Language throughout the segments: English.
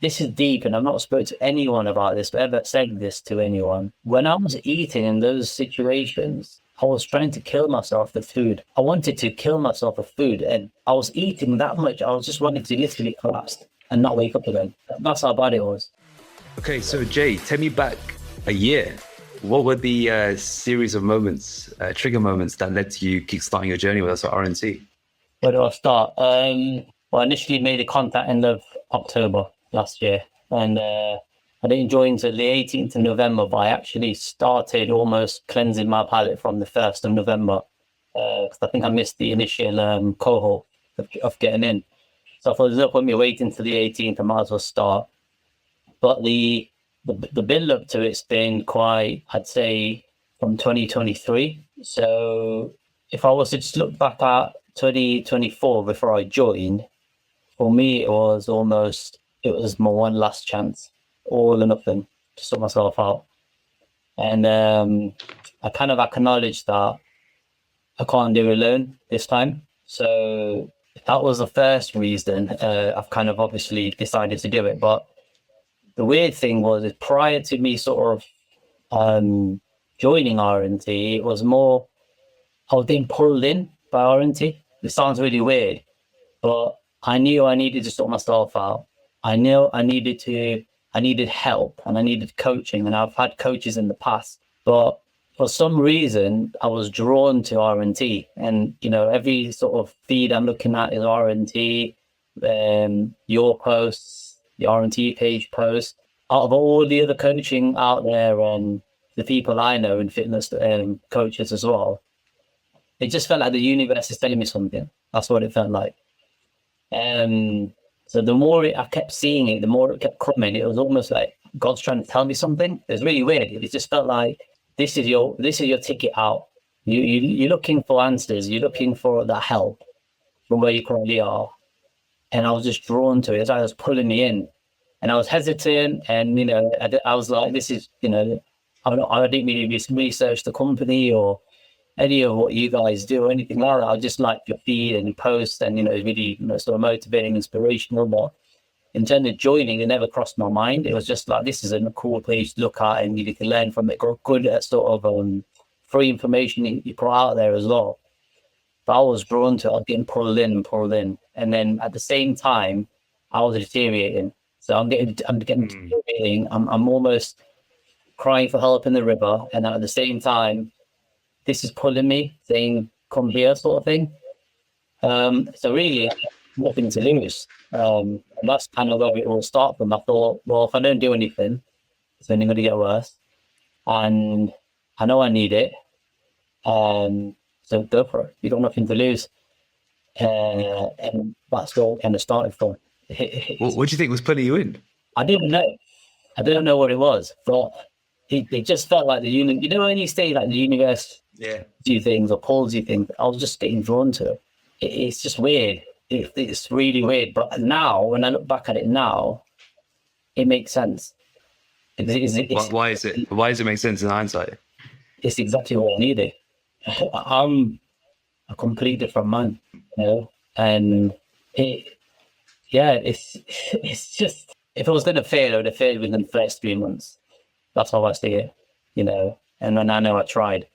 this is deep, and I've not spoken to anyone about this, but ever said this to anyone. When I was eating in those situations, I was trying to kill myself with food. I wanted to kill myself with food, and I was eating that much. I was just wanting to literally collapse and not wake up again. That's how bad it was. Okay, so Jay, take me back a year. What were the series of moments, trigger moments that led to you kickstarting your journey with us at RNT? Where do I start? Well, I initially made a contact end of October last year, and I didn't join until the 18th of November, but I actually started almost cleansing my palate from the 1st of November, because I think I missed the initial cohort of getting in. So I thought, there's no point me waiting until the 18th, I might as well start. But the build up to it's been quite, I'd say, from 2023. So if I was to just look back at 2024 before I joined, for me it was my one last chance, all or nothing, to sort myself out. And I kind of acknowledged that I can't do it alone this time. So that was the first reason I've kind of obviously decided to do it. But the weird thing was, prior to me sort of joining RNT, it was more, I was being pulled in by RNT. It sounds really weird, but I knew I needed to sort myself out. I knew I needed help, and I needed coaching, and I've had coaches in the past, but for some reason I was drawn to RNT. And every sort of feed I'm looking at is RNT, your posts, the RNT page post. Out of all the other coaching out there, and the people I know in fitness coaches as well, it just felt like the universe is telling me something. That's what it felt like. So the more I kept seeing it, the more it kept coming. It was almost like God's trying to tell me something. It was really weird. It just felt like this is your ticket out. You're looking for answers. You're looking for that help from where you currently are. And I was just drawn to it. It's like it was pulling me in, and I was hesitant. And I was like, this is I didn't really research the company or any of what you guys do or anything like that. I just like your feed and your posts, and really sort of motivating, inspirational. But in terms of joining, it never crossed my mind. It was just like, this is a cool place to look at, and you can learn from it. Good at sort of free information you put out there as well. But I was drawn to it. I was getting pulled in, and then at the same time, I was deteriorating. So I'm getting deteriorating. I'm almost crying for help in the river, and at the same time, this is pulling me, saying, "Come here," sort of thing. So really, nothing to lose. And that's kind of where it all started from. I thought, well, if I don't do anything, it's only going to get worse, and I know I need it. So go for it. You got nothing to lose. And that's all kind of started from. What do you think was putting you in? I didn't know. I don't know what it was, but it just felt like the universe. When you say like the universe do things or pulls you things, I was just getting drawn to it. It's just weird. It's really weird. But now, when I look back at it now, it makes sense. Why is it? Why does it make sense in hindsight? It's exactly what I needed. I'm a completely different man, and it's just, if I was going to fail, I would have failed within the first 3 months. That's how I see it, and then I know I tried.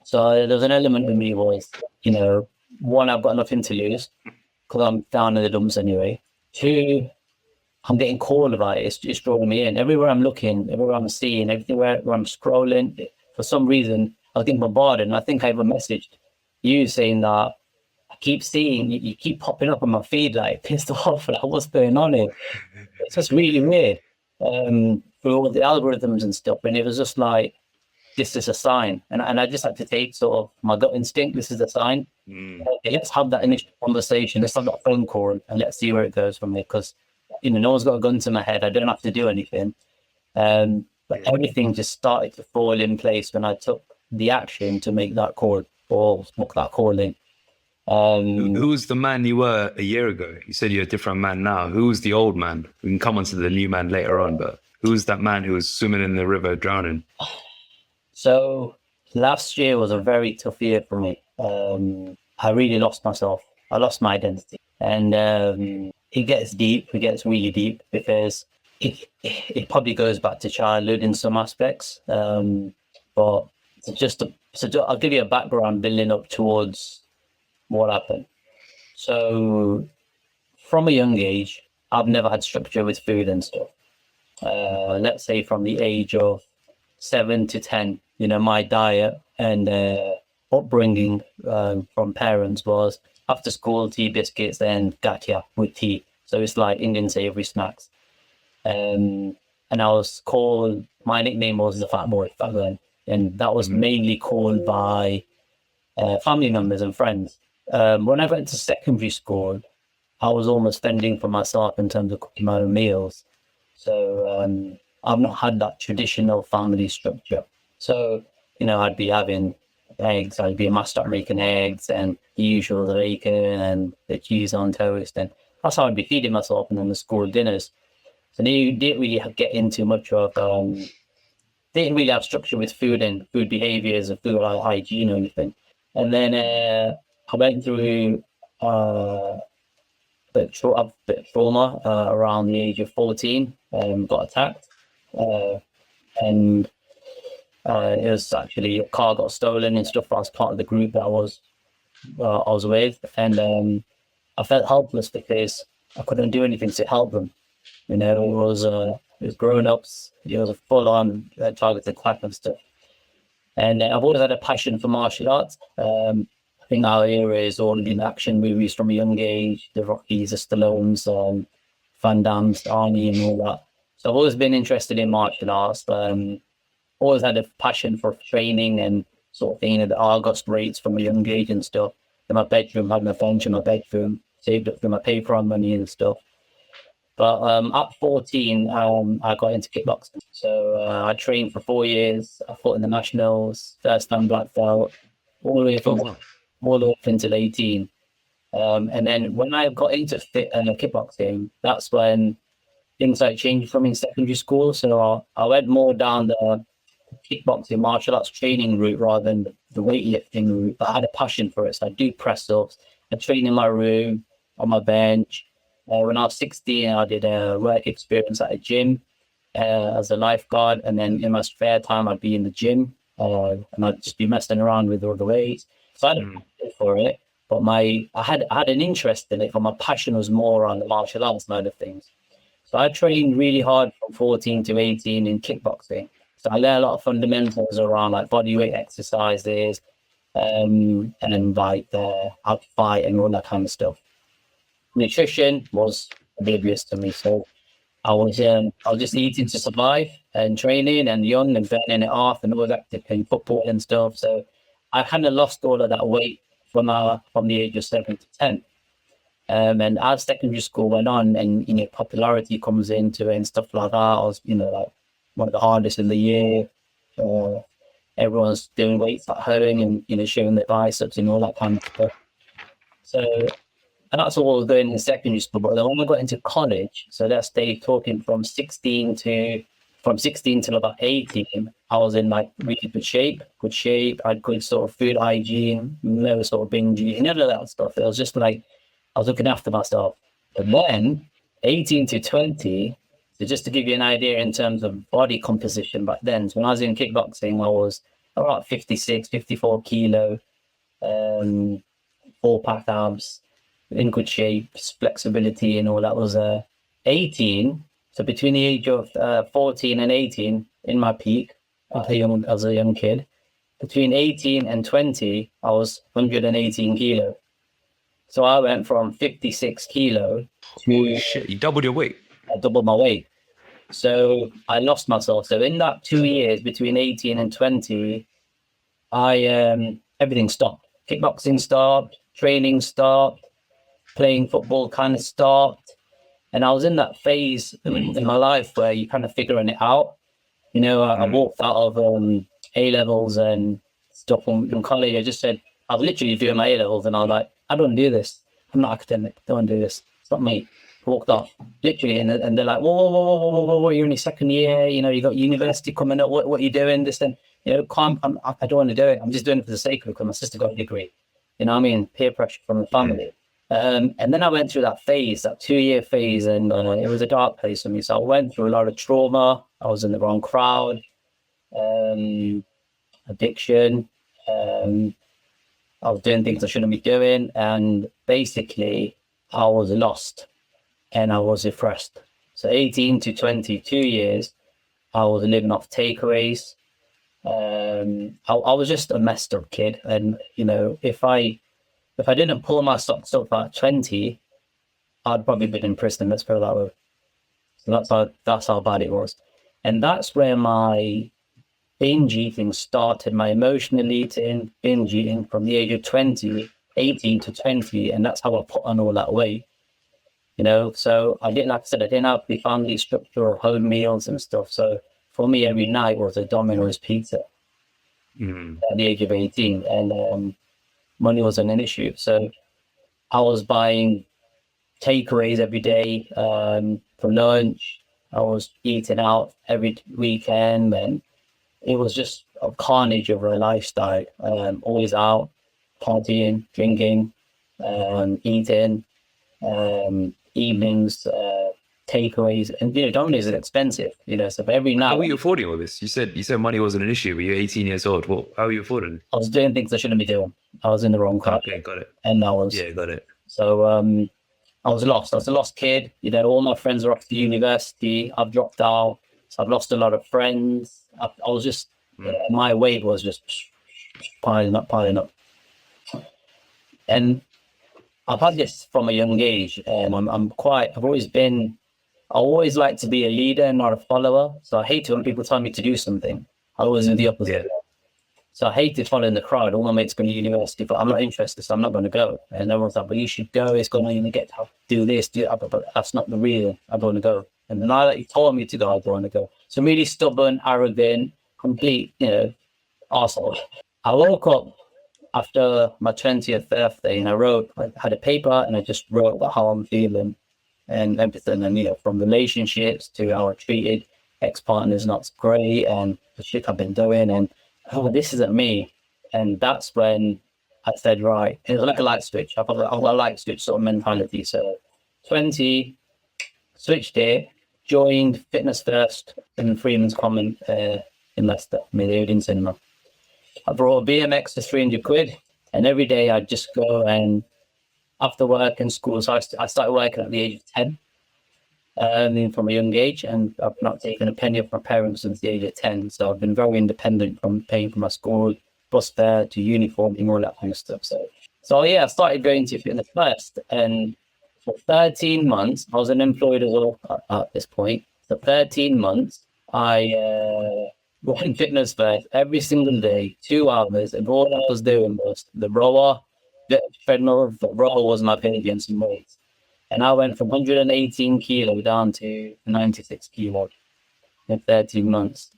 So there's an element of me was, one, I've got nothing to lose because I'm down in the dumps anyway. 2, I'm getting called about it. It's drawing me in. Everywhere I'm looking, everywhere I'm seeing, everywhere where I'm scrolling, for some reason, I was getting bombarded. And I think I even messaged you saying that I keep seeing, you keep popping up on my feed, like pissed off, like what's going on here? It's just really weird. Through all the algorithms and stuff. And it was just like, this is a sign. And I just had to take sort of my gut instinct. This is a sign. Okay, let's have that initial conversation. Let's have that phone call and let's see where it goes from there. Because, no one's got a gun to my head. I don't have to do anything. But everything just started to fall in place when I took the action to make that call or book that call in. Who was the man you were a year ago? You said you're a different man now. Who was the old man? We can come on to the new man later on, but who was that man who was swimming in the river drowning? So last year was a very tough year for me. I really lost myself. I lost my identity. And it gets deep. It gets really deep because it probably goes back to childhood in some aspects. But I'll give you a background building up towards what happened. So from a young age, I've never had structure with food and stuff. Let's say from the age of 7 to 10, my diet and upbringing from parents was after school tea, biscuits, and gatia with tea. So it's like Indian savory snacks. And I was called, my nickname was the fat boy back then. And that was mainly called by family members and friends. When I went to secondary school, I was almost fending for myself in terms of cooking my own meals. So I've not had that traditional family structure. So, I'd be having eggs, I'd be start making eggs and the usual bacon and the cheese on toast. And that's how I'd be feeding myself and then the school dinners. So you didn't really get into much of, didn't really have structure with food and food behaviors and food hygiene or anything. And then I went through a bit of trauma around the age of 14, got attacked. And it was actually a car got stolen and stuff. I was part of the group that I was with. And I felt helpless because I couldn't do anything to help them. It was grown-ups. It was a full-on targeted attack and stuff. And I've always had a passion for martial arts. I think our era is all in action movies from a young age, the Rockies, the Stallones, Van Damme's, Arnie and all that. So I've always been interested in martial arts. Always had a passion for training and sort of thing at the August rates from a young age and stuff. In my bedroom, had my bench in my bedroom, saved up for my paper money and stuff. But at 14, I got into kickboxing. So I trained for 4 years. I fought in the nationals, first time black belt, all the way up until 18. And then when I got into kickboxing, that's when things started changing for me in secondary school. So I went more down the kickboxing martial arts training route rather than the weightlifting route. But I had a passion for it. So I do press ups. I train in my room, on my bench. When I was 16, I did a work experience at a gym as a lifeguard. And then in my spare time, I'd be in the gym and I'd just be messing around with all the weights. So I had a passion for it, but I had an interest in it, but my passion was more on the martial arts side of things. So I trained really hard from 14 to 18 in kickboxing. So I learned a lot of fundamentals around like body weight exercises and like how to fight and all that kind of stuff. Nutrition was oblivious to me, so I was just eating to survive and training and young and burning it off and all that, playing football and stuff. So I kind of lost all of that weight from the age of 7 to 10. And as secondary school went on and popularity comes into it and stuff like that, I was like one of the hardest in the year. Everyone's doing weights at home and showing their biceps and all that kind of stuff. So. And that's all I was doing in secondary school. But then when I got into college, so let's say talking from 16 till about 18, I was in like really good shape. I had good sort of food hygiene, no sort of binge, none of that stuff. It was just like I was looking after myself. But then 18 to 20, so just to give you an idea in terms of body composition back then, so when I was in kickboxing, I was about 56, 54 kilo, 4-pack abs, in good shape, flexibility and all that. Was 18, so between the age of 14 and 18 in my peak as a young kid, between 18 and 20 I was 118 kilo. So I went from 56 kilo to holy shit, you doubled your weight. I doubled my weight. So I lost myself. So in that 2 years between 18 and 20, I everything stopped. Kickboxing stopped, training stopped, playing football kind of stopped. And I was in that phase in my life where you're kind of figuring it out. I walked out of A-levels and stuff in college. I just said, I was literally doing my A-levels and I was like, I don't do this. I'm not academic. Don't do this. It's not me. I walked off, literally. And they're like, whoa, you're in your second year. You got university coming up. What are you doing? This and, I don't want to do it. I'm just doing it for the sake of it because my sister got a degree. You know what I mean? Peer pressure from the family. And then I went through that phase, that 2-year phase, and it was a dark place for me. So I went through a lot of trauma. I was in the wrong crowd, addiction. I was doing things I shouldn't be doing. And basically, I was lost and I was depressed. So 18 to 22 years, I was living off takeaways. I was just a messed up kid. And, you know, if I didn't pull my socks up at 20, I'd probably been in prison, let's put it that way. So that's how bad it was. And that's where my binge eating started, my emotional eating, binge eating from the age of 18 to 20. And that's how I put on all that weight, you know. So like I said, I didn't have the family structure of home meals and stuff. So for me, every night was a Domino's pizza at the age of 18. And money wasn't an issue. So I was buying takeaways every day for lunch. I was eating out every weekend, and it was just a carnage of a lifestyle. Always out, partying, drinking, eating, evenings, takeaways, and you know, Domino's is expensive. You know, so for every night. How were you affording all this? You said money wasn't an issue, but you're 18 years old. How are you affording it? I was doing things I shouldn't be doing. I was in the wrong crowd. Okay, got it. And got it. So I was lost. I was a lost kid. You know, all my friends are off to university. I've dropped out. So I've lost a lot of friends. I was just, my weight was just piling up. And I've had this from a young age. And I always like to be a leader and not a follower. So I hate it when people tell me to do something. I always do the opposite. Yeah. So I hated following the crowd. All my mates going to university, but I'm not interested, so I'm not going to go. And everyone's like, but you should go. It's going to get to do this, do that. But that's not the real. I don't want to go. And then now that you told me to go, I don't want to go. So I'm really stubborn, arrogant, complete, you know, arsehole. I woke up after my 20th birthday and I had a paper and I just wrote about how I'm feeling and everything. And, you know, from relationships to how I treated ex-partners, not great, and the shit I've been doing, and oh, this isn't me. And that's when I said, right, it was like a light switch. I've got a light switch sort of mentality. So 20, switched it, joined Fitness First in Freeman's Common in Leicester, Odeon Cinema. I brought a BMX for 300 quid, and every day I'd just go and after work and school. So I started working at the age of 10. From a young age, and I've not taken a penny off my parents since the age of 10. So I've been very independent, from paying for my school, bus fare to uniform and all that kind of stuff. So yeah, I started going to Fitness First, and for 13 months, I was unemployed as well at this point. So 13 months, I went Fitness First every single day, 2 hours, and all I was doing was the rower, the treadmill. The rower was my pay against some weights. And I went from 118 kilo down to 96 kilo in 13 months.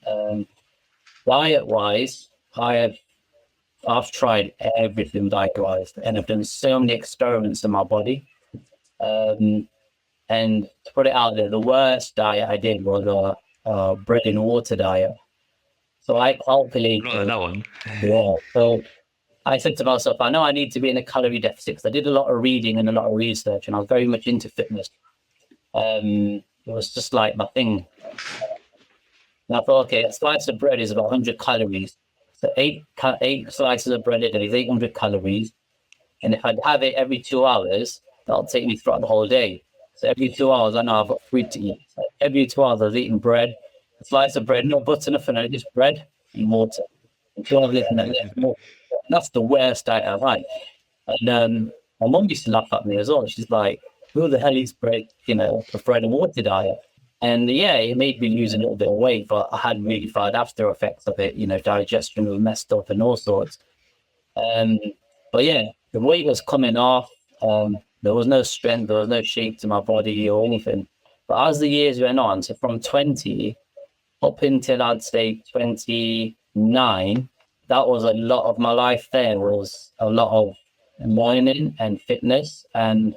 Diet-wise, I've tried everything diet-wise, and I've done so many experiments in my body. And to put it out there, the worst diet I did was a bread and water diet. So I calculated. Not that one. Yeah. So I said to myself, I know I need to be in a calorie deficit, because I did a lot of reading and a lot of research, and I was very much into fitness. It was just like my thing. And I thought, okay, a slice of bread is about 100 calories. So eight slices of bread a day is 800 calories. And if I'd have it every 2 hours, that'll take me throughout the whole day. So every 2 hours, I know I've got food to eat. So every 2 hours, I was eating bread, a slice of bread, no butter, nothing, just bread and water. And 2 hours later, more. That's the worst diet I've had. And my mum used to laugh at me as well. She's like, who the hell eats bread, a bread and water diet? And yeah, it made me lose a little bit of weight, but I had really bad after effects of it, digestion was messed up and all sorts. But yeah, the weight was coming off. There was no strength, there was no shape to my body or anything. But as the years went on, so from 20 up until I'd say 29, that was a lot of my life. There was a lot of learning and fitness and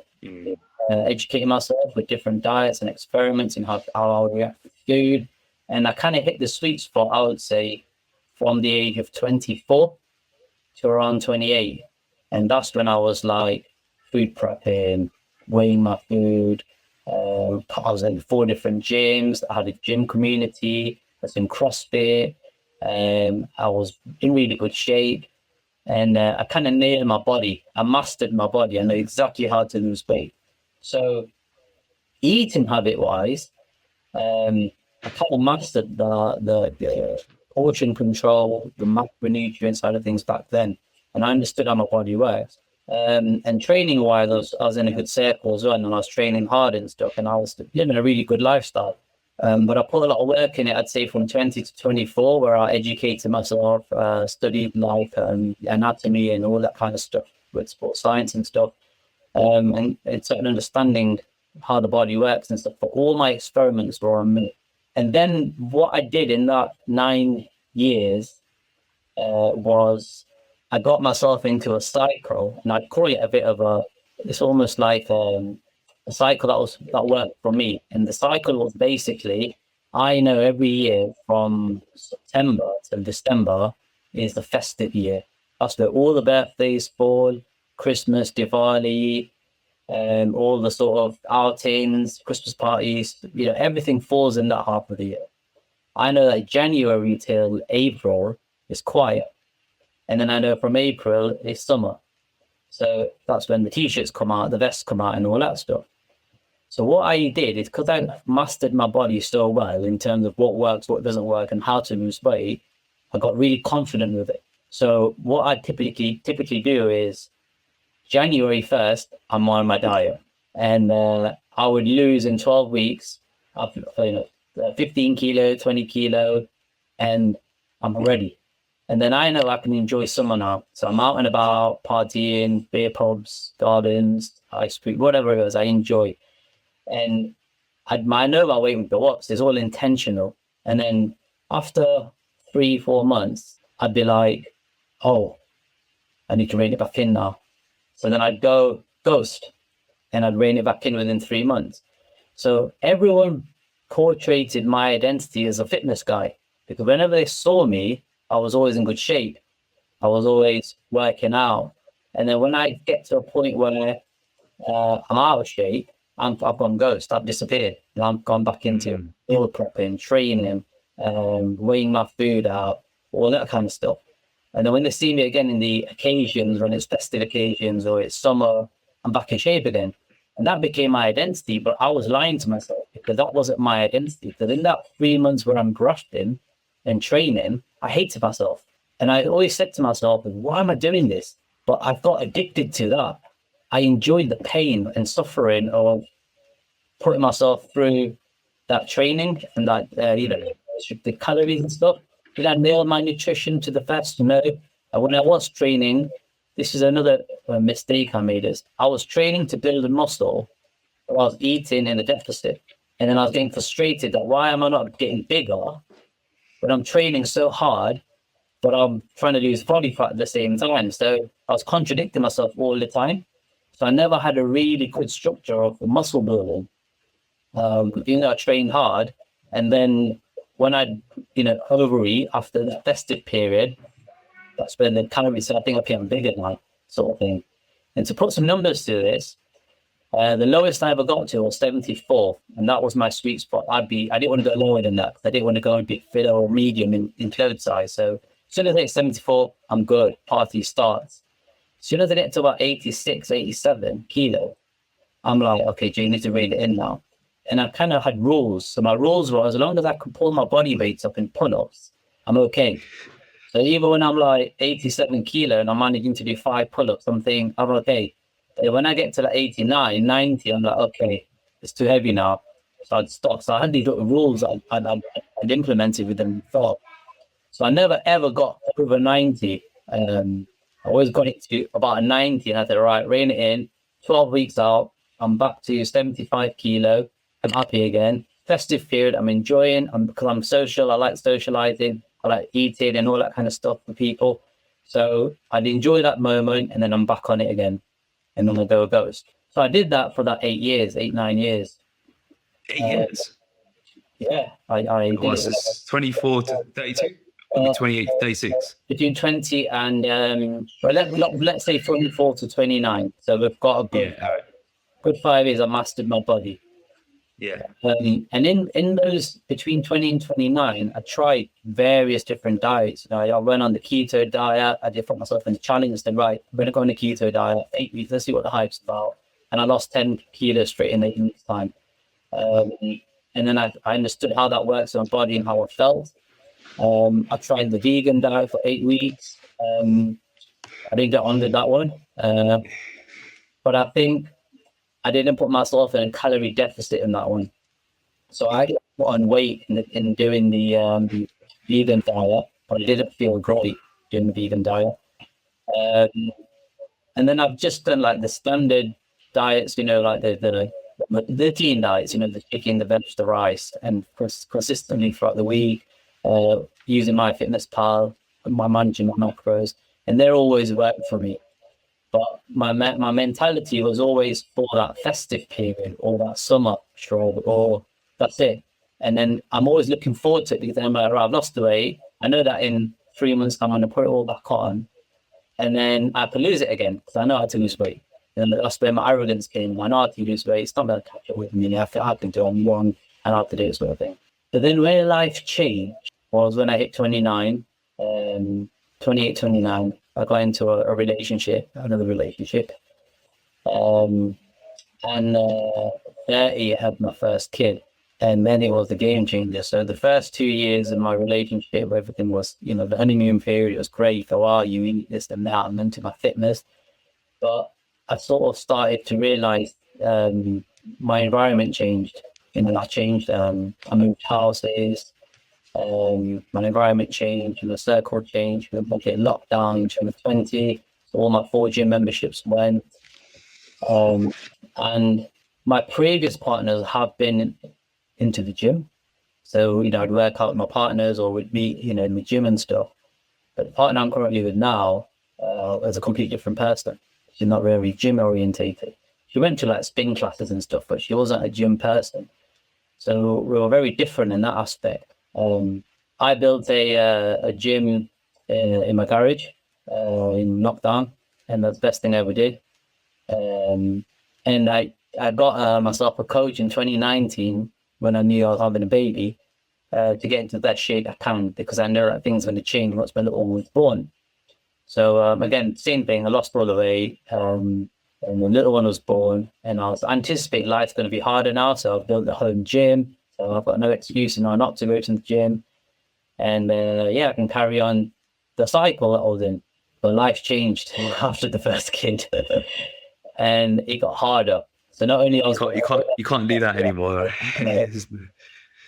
educating myself with different diets and experiments and how I would react to food. And I kind of hit the sweet spot, I would say, from the age of 24 to around 28. And that's when I was like food prepping, weighing my food. I was in 4 different gyms. I had a gym community. I was in CrossFit. I was in really good shape. And I kind of nailed my body. I mastered my body. I know exactly how to lose weight. So eating habit-wise, I kind of mastered the portion control, the macronutrient side of things back then. And I understood how my body works. And training-wise, I was in a good circle as well, and I was training hard and stuff, and I was living a really good lifestyle. But I put a lot of work in it, I'd say from 20 to 24, where I educated myself, studied like anatomy and all that kind of stuff with sports science and stuff, and certain understanding how the body works and stuff. But all my experiments were on me. And then what I did in that 9 years was I got myself into a cycle, and I'd call it a bit of it's almost like a cycle that worked for me. And the cycle was basically, I know every year from September to December is the festive year. That's where all the birthdays fall, Christmas, Diwali, all the sort of outings, Christmas parties, everything falls in that half of the year. I know that January till April is quiet. And then I know from April it's summer. So that's when the t-shirts come out, the vests come out and all that stuff. So what I did is, because I mastered my body so well in terms of what works, what doesn't work, and how to lose weight, I got really confident with it. So what I typically do is January 1st, I'm on my diet. And I would lose in 12 weeks, 15 kilo, 20 kilo, and I'm ready. And then I know I can enjoy summer now. So I'm out and about, partying, beer pubs, gardens, ice cream, whatever it is, I enjoy. And I know my weight would go up. So it's all intentional. And then after 3-4 months, I'd be like, oh, I need to rein it back in now. So then I'd go ghost and I'd rein it back in within 3 months. So everyone portrayed my identity as a fitness guy, because whenever they saw me, I was always in good shape. I was always working out. And then when I get to a point where I'm out of shape, I've gone ghost. I've disappeared. And I've gone back into meal prepping, training, weighing my food out, all that kind of stuff. And then when they see me again in the occasions, when it's festive occasions or it's summer, I'm back in shape again. And that became my identity. But I was lying to myself, because that wasn't my identity. Because in that 3 months where I'm grafting and training, I hated myself. And I always said to myself, why am I doing this? But I got addicted to that. I enjoyed the pain and suffering of putting myself through that training and that, the calories and stuff. I nailed my nutrition to the best, And when I was training, this is another mistake I made, is I was training to build a muscle, but I was eating in a deficit. And then I was getting frustrated that why am I not getting bigger? But I'm training so hard, but I'm trying to lose body fat at the same time. So I was contradicting myself all the time. So I never had a really good structure of muscle building. Even though I trained hard, and then when I, overeat after the festive period, that's when the calories said, I think I'm bigger now, sort of thing. And to put some numbers to this, the lowest I ever got to was 74, and that was my sweet spot. I didn't want to go lower than that, because I didn't want to go a bit fit or medium in clothes size. So as soon as I hit 74, I'm good. Party starts. As soon as I get to about 86, 87 kilo, I'm like, okay, Jay, you need to rein it in now. And I kind of had rules. So my rules were, as long as I could pull my body weights up in pull-ups, I'm okay. So even when I'm like 87 kilo and I'm managing to do 5 pull-ups, I'm okay. But when I get to like 89, 90, I'm like, okay, it's too heavy now. So I'd stop. So I had these little rules I'd implemented with them before. So I never ever got over 90. I always got it to about a 90, and I said, all right, rein it in. 12 weeks out, I'm back to 75 kilo. I'm happy again. Festive period, I'm enjoying. Because I'm social. I like socializing. I like eating and all that kind of stuff with people. So I'd enjoy that moment, and then I'm back on it again, and then I'll go ghost. So I did that for that 9 years. 8 years. Yeah, I did it. Was this 24 to 32? Maybe 28 to 36. Between 20 and let's say 24 to 29. So we've got a good, Yeah, all right. good 5 years. I mastered my body. Yeah. And in those between 20 and 29, I tried various different diets. You know, I went on the keto diet. I did put myself in the challenge and said, right, I'm going to go on the keto diet, 8 weeks. Let's see what the hype's about. And I lost 10 kilos straight in 8 weeks time. And then I understood how that works on my body and how I felt. I tried the vegan diet for 8 weeks. I didn't get on with that one. But I think I didn't put myself in a calorie deficit in that one. So I put on weight in doing the vegan diet, but I didn't feel great doing the vegan diet. And then I've just done like the standard diets, you know, like the clean diets, you know, the chicken, the veg, the rice, and consistently throughout the week, using my fitness pal, managing my macros, and they're always worked for me. But my mentality was always for that festive period or that summer stroll, or that's it. And then I'm always looking forward to it because I'm like, right, I've lost the weight. I know that in 3 months I'm going to put it all back on, and then I can lose it again because I know how to lose weight. And that's where my arrogance came. I know how to lose weight. It's not going to catch up with me. I have to do it on one, and I have to do it sort of thing. But then where life changed was when I hit 29, 28, 29. I got into another relationship. And 30, I had my first kid. And then it was the game changer. So the first 2 years of my relationship, everything was, you know, the honeymoon period was great. Oh, wow, you eat this and that. I'm into my fitness. But I sort of started to realize my environment changed. You know, that changed. I moved houses. My environment changed, and the circle changed. We got locked down in 2020. So all my 4 gym memberships went. And my previous partners have been into the gym. So, you know, I'd work out with my partners or would meet, you know, in the gym and stuff. But the partner I'm currently with now is a completely different person. She's not really gym orientated. She went to like spin classes and stuff, but she wasn't a gym person. So we were very different in that aspect. I built a gym in my garage in lockdown, and that's the best thing I ever did. And I got myself a coach in 2019 when I knew I was having a baby to get into that shape I can, because I know that things are going to change once my little one was born. So again, same thing. I lost all the weight, and the little one was born, and I was anticipating life's going to be harder now. So I've built a home gym. So I've got no excuse now not to go to the gym. And I can carry on the cycle that I was in. But life changed after the first kid, and it got harder. So not only you can't do that anymore.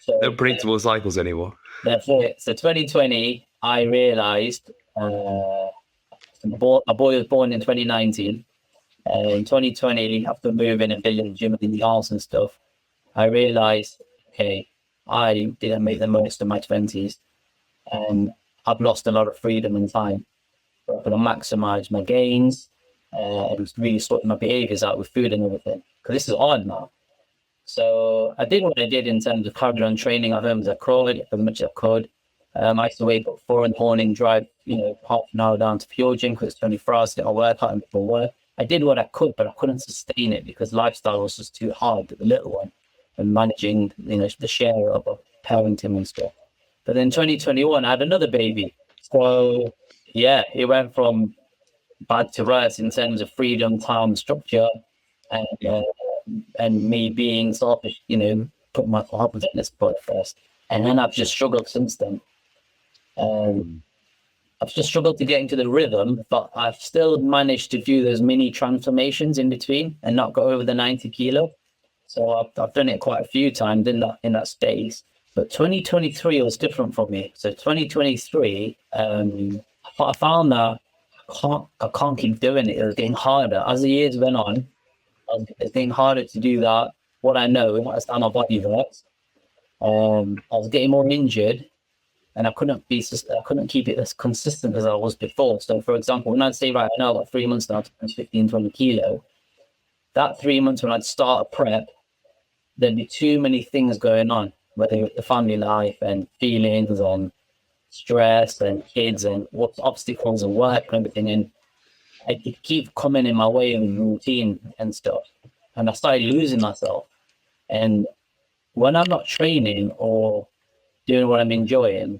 No predictable cycles anymore. That's it. So 2020, I realized a boy was born in 2019. In 2020, after moving and building the gym in the house and stuff, I realized, okay, I didn't make the most of my 20s, and I've lost a lot of freedom and time. But I'm going to maximize my gains and really sort my behaviors out with food and everything, because this is hard now. So I did what I did in terms of cardio and training at home as I could, as much as I could. I used to wake up 4 in the morning, drive, you know, half an hour down to Pure Gym because it's 24 hours to get my workout and before work. I did what I could, but I couldn't sustain it because lifestyle was just too hard with the little one and managing, you know, the share of parenting and stuff. But then 2021, I had another baby. So yeah, it went from bad to worse in terms of freedom, time, structure, and me being selfish, you know, put my heart within this spot first. And then I've just struggled since then. I've just struggled to get into the rhythm, but I've still managed to do those mini transformations in between and not go over the 90 kilo. So I've done it quite a few times in that space. But 2023 was different for me. So 2023, I found that I can't keep doing it. It was getting harder as the years went on. It's getting harder to do that. What I know, what how my body works. I was getting more injured, and I couldn't keep it as consistent as I was before. So, for example, when I'd say, right, I know I've got 3 months now to lose 15, 20 kilo, that 3 months when I'd start a prep, there'd be too many things going on, whether it's the family life and feelings on stress and kids and what obstacles and work and everything. And it keep coming in my way of routine and stuff. And I started losing myself. And when I'm not training or doing what I'm enjoying,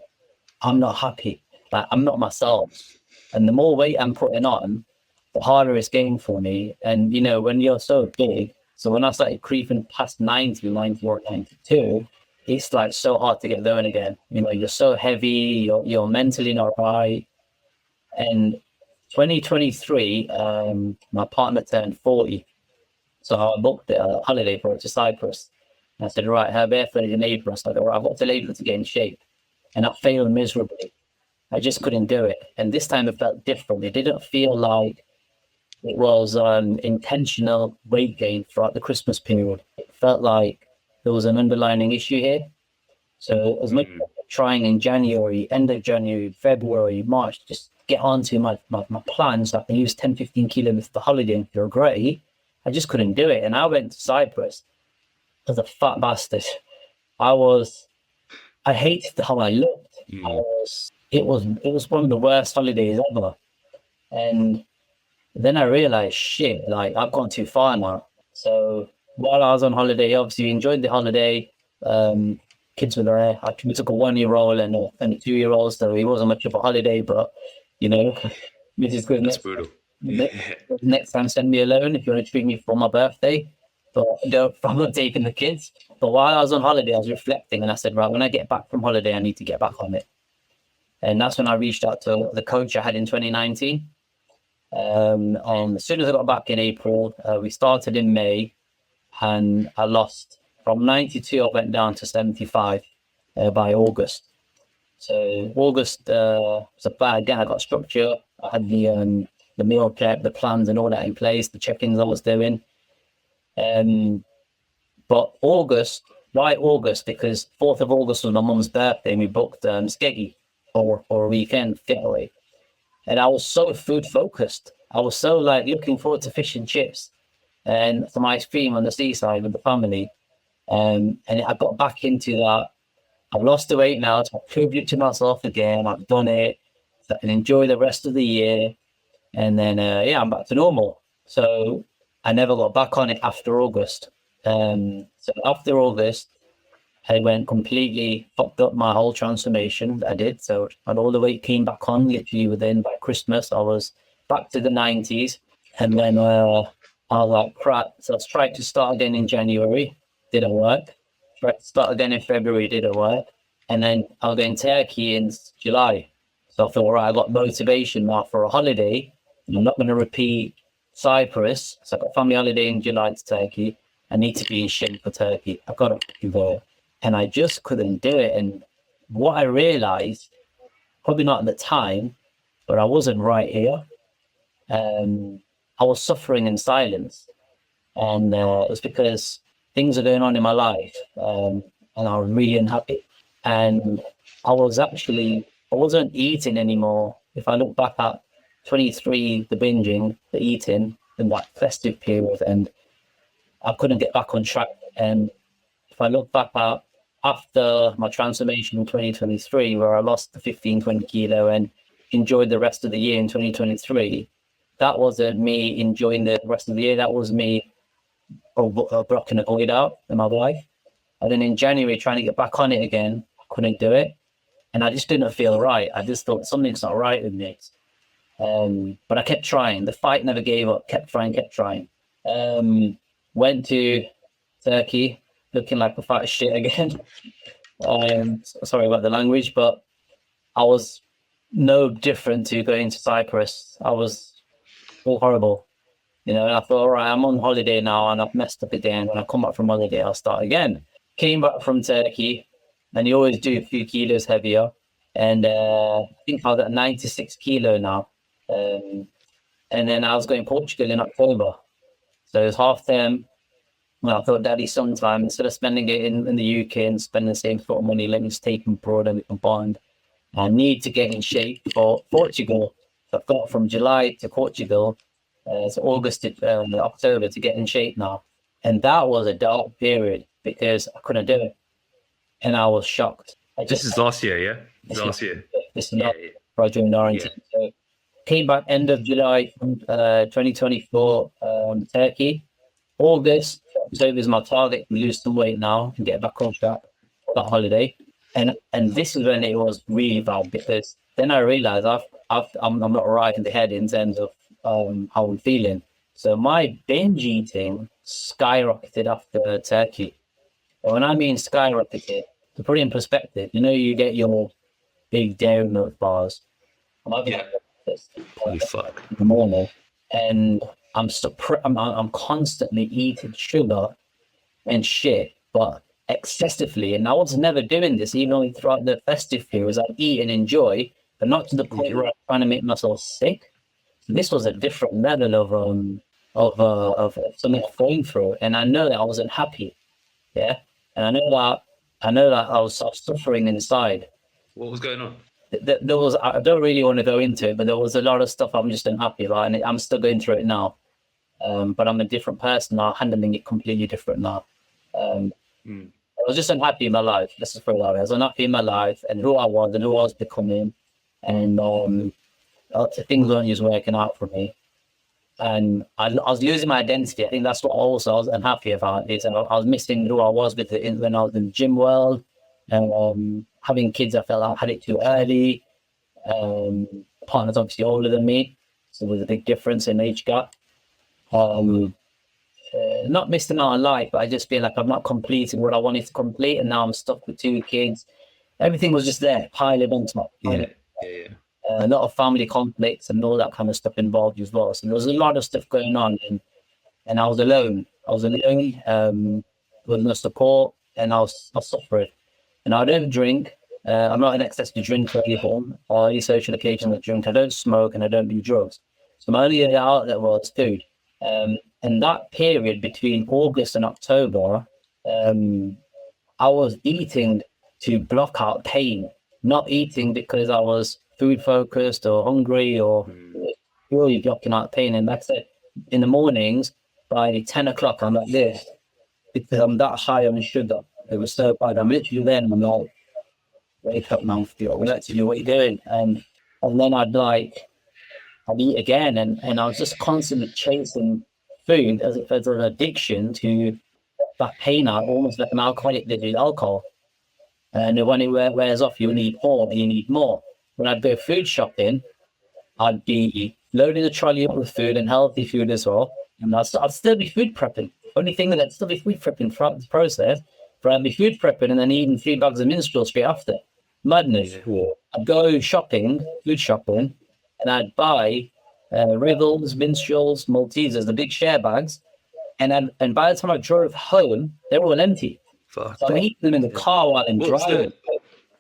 I'm not happy. Like I'm not myself. And the more weight I'm putting on, the harder it's getting for me. And you know, when you're so big, so when I started creeping past 90, 91, 92, it's like so hard to get going again. You know, you're so heavy, you're mentally not right. And 2023, my partner turned 40. So I booked a holiday for her to Cyprus. And I said, right, her birthday is in April. So I go, right, I've got to April to get in shape. And I failed miserably. I just couldn't do it. And this time it felt different. It didn't feel like it was intentional weight gain throughout the Christmas period. It felt like there was an underlying issue here. So as much as I was trying in January, end of January, February, March, just get onto my plans. I can use 10, 15 kilos for the holiday and feel great. I just couldn't do it. And I went to Cyprus as a fat bastard. I hated how I looked. It was one of the worst holidays ever. And then I realized, shit, like I've gone too far now. So while I was on holiday, obviously enjoyed the holiday. Kids were there. We took a 1-year-old and a 2-year-old, so it wasn't much of a holiday, but you know, Mrs. Good. That's brutal. Next time, send me alone if you want to treat me for my birthday. But I'm not taking the kids. But while I was on holiday, I was reflecting and I said, right, when I get back from holiday, I need to get back on it. And that's when I reached out to the coach I had in 2019. As soon as I got back in April, we started in May and I lost from 92, I went down to 75 by August. So August was a bad again. I got structure. I had the meal check, the plans and all that in place, the check-ins I was doing. But August, why August? Because 4th of August was my mum's birthday and we booked Skeggy for a weekend getaway. And I was so food focused. I was so like looking forward to fish and chips and some ice cream on the seaside with the family. And I got back into that. I've lost the weight now, so I proved it to myself again. I've done it. So I can enjoy the rest of the year. And then, I'm back to normal. So I never got back on it after August. So after August, I went completely fucked up my whole transformation that I did. So and all the weight came back on literally within by Christmas. I was back to the 90s. And then I was like, crap. So I was trying to start again in January. Didn't work. Tried to start again in February. Didn't work. And then I was going to Turkey in July. So I thought, all right, I got motivation now for a holiday. I'm not going to repeat Cyprus. So I got a family holiday in July to Turkey. I need to be in shape for Turkey. I've got to go there. And I just couldn't do it. And what I realized, probably not at the time, but I wasn't right here. I was suffering in silence. And it was because things are going on in my life. And I was really unhappy. And I wasn't eating anymore. If I look back at 23, the binging, the eating in that festive period, and I couldn't get back on track. And if I look back at after my transformation in 2023, where I lost the 15, 20 kilo and enjoyed the rest of the year in 2023, that wasn't me enjoying the rest of the year. That was me blocking a void out in my life. And then in January, trying to get back on it again, I couldn't do it. And I just didn't feel right. I just thought something's not right with me. But I kept trying. The fight never gave up. Kept trying. Went to Turkey, looking like a fat shit again. Sorry about the language, but I was no different to going to Cyprus. I was all horrible. You know, and I thought, all right, I'm on holiday now and I've messed up again. When I come back from holiday, I'll start again. Came back from Turkey, and you always do a few kilos heavier. And I think I was at 96 kilo now. And then I was going to Portugal in October. So it was half term. Well, I thought, Daddy, sometime, instead of spending it in the UK and spending the same sort of money, let me just take them abroad and we can bond. I need to get in shape for Portugal. So I've got from July to Portugal, so August to October to get in shape now. And that was a dark period because I couldn't do it. And I was shocked. This is last year, yeah? Last year. this and that before I joined RNT. So came back end of July 2024, Turkey. August, October is my target to lose some weight now and get back on track, that holiday. And this is when it was really bad, because then I realized I'm not right in the head in terms of how I'm feeling. So my binge eating skyrocketed after Turkey. And when I mean skyrocketed, to put it in perspective, you get your big dairy milk bars. I'm having breakfast in the morning, and I'm constantly eating sugar and shit, but excessively. And I was never doing this, even throughout the festive periods. I eat and enjoy, but not to the point where I'm trying to make myself sick. So this was a different level of something I'm going through, and I know that I wasn't happy. Yeah, and I know that I was suffering inside. What was going on? There was, I don't really want to go into it, but there was a lot of stuff I'm just unhappy about, and I'm still going through it now. But I'm a different person now, handling it completely different now. I was just unhappy in my life. Let's just put it that way. I was unhappy in my life and who I was and who I was becoming, and things weren't just working out for me. And I was losing my identity. I think that's what also I was unhappy about. Is I was missing who I was when I was in the gym world, and having kids. I felt I had it too early. Partner's obviously older than me, so there was a big difference in age gap. Not missing out on life, but I just feel like I'm not completing what I wanted to complete, and now I'm stuck with 2 kids. Everything was just there, piling on top. A lot of family conflicts and all that kind of stuff involved as well. So there was a lot of stuff going on, and I was alone. There was no support, and I was suffering. And I don't drink. I'm not an excessive drinker anymore, or any social occasion I drink. I don't smoke, and I don't do drugs. So my only outlet was food. And that period between August and October, I was eating to block out pain, not eating because I was food focused or hungry or really blocking out pain. And that's it. In the mornings, by 10 o'clock, I'm like this because I'm that high on sugar. It was so bad. I'm literally there and I'm like, wake up, man, literally, what are you doing? And then I'd eat again. And I was just constantly chasing food as if it's an addiction to that pain out, almost like an alcoholic that did alcohol. And when it wears off, you need more and you need more. When I'd go food shopping, I'd be loading the trolley up with food and healthy food as well. And I'd still be food prepping. Only thing that I'd still be food prepping throughout the process, but I'd be food prepping and then eating 3 bags of minstrel straight after. Madness. I'd go shopping, food shopping, and I'd buy Rivals, Minstrels, Maltesers, the big share bags. And by the time I drove home, they were all empty. Fuck. So I eat them in the car while I'm driving.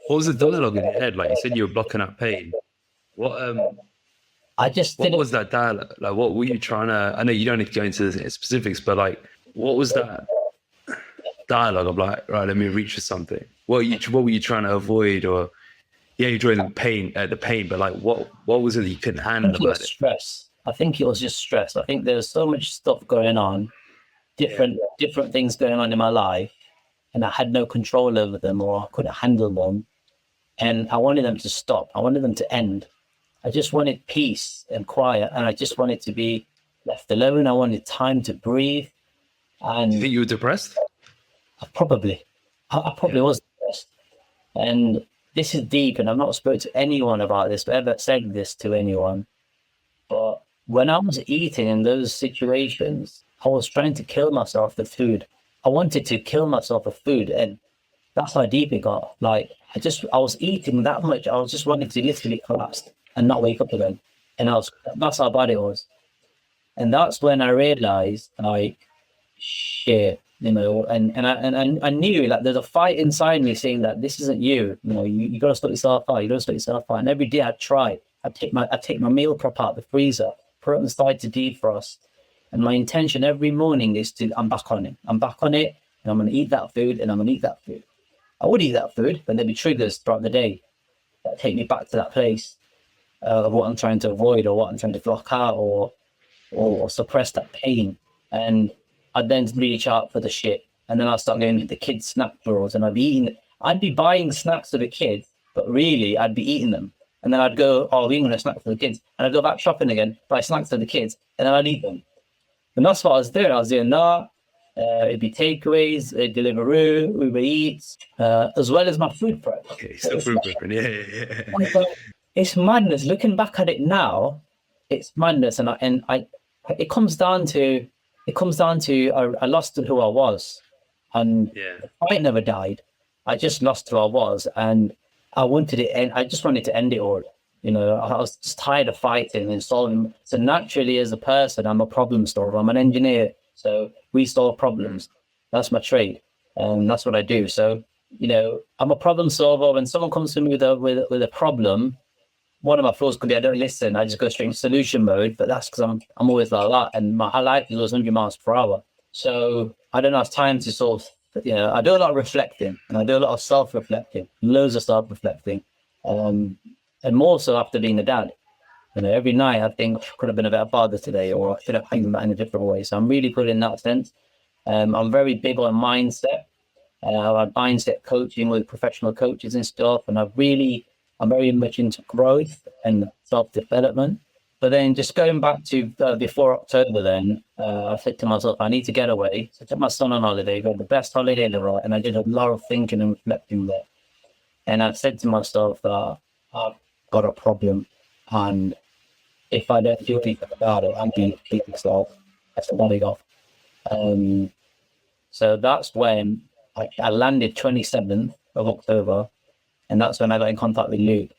What was the dialogue in your head? Like you said, you were blocking out pain. What was that dialogue? Like, what were you trying to? I know you don't need to go into the specifics, but like, what was that dialogue of like, right, let me reach for something? What were you trying to avoid? Or you're enjoying the pain, but like, what was it that you couldn't handle about it? Stress. I think it was just stress. I think there was so much stuff going on, different things going on in my life, and I had no control over them, or I couldn't handle them. And I wanted them to stop. I wanted them to end. I just wanted peace and quiet, and I just wanted to be left alone. I wanted time to breathe. And do you think you were depressed? I probably was depressed. And this is deep, and I've not spoken to anyone about this, but ever said this to anyone. But when I was eating in those situations, I was trying to kill myself with food. I wanted to kill myself with food, and that's how deep it got. Like, I was eating that much. I was just wanting to literally collapse and not wake up again. And that's how bad it was. And that's when I realized, like, shit, and I knew, like, there's a fight inside me saying that this isn't you. You got to sort yourself out. And every day I'd try. I'd take my meal prep out of the freezer, put it on the side to defrost. And my intention every morning is I'm back on it, and I'm going to eat that food, and I'm going to eat that food. I would eat that food, but there'd be triggers throughout the day that take me back to that place of what I'm trying to avoid, or what I'm trying to block out, or suppress that pain. And I'd then reach out for the shit, and then I'd start going to the kids' snack drawers, and I'd be buying snacks for the kids, but really I'd be eating them. And then I'd go, oh, we're going to snack for the kids. And I'd go back shopping again, buy snacks for the kids, and then I'd eat them. And that's what I was doing. I was doing that. It'd be takeaways, Deliveroo, Uber Eats, as well as my food prep. Okay, so food prepping, yeah. It's madness. Looking back at it now, it's madness. And it comes down to I lost who I was. And the fight never died. I just lost who I was. And I just wanted to end it all. You know, I was just tired of fighting and solving. So naturally, as a person, I'm a problem solver. I'm an engineer, so we solve problems. That's my trade, and that's what I do. So, you know, I'm a problem solver. When someone comes to me with a problem, one of my flaws could be I don't listen. I just go straight into solution mode. But that's because I'm always like that, and my life is always 100 miles per hour. So I don't have time to sort of, you know, I do a lot of reflecting, and I do a lot of self-reflecting, loads of self-reflecting. And more so after being a dad. You know, every night I think could have been a better father today, or I could have handled that in a different way. So I'm really good in that sense. I'm very big on mindset. Mindset coaching with professional coaches and stuff. And I'm very much into growth and self-development. But then just going back to before October then, I said to myself, I need to get away. So I took my son on holiday, got the best holiday in the world, and I did a lot of thinking and reflecting there. And I said to myself that I've got a problem, and if I don't do anything about it, I'm going to beat myself. That's the body off. So that's when I landed 27th of October, and that's when I got in contact with Luke.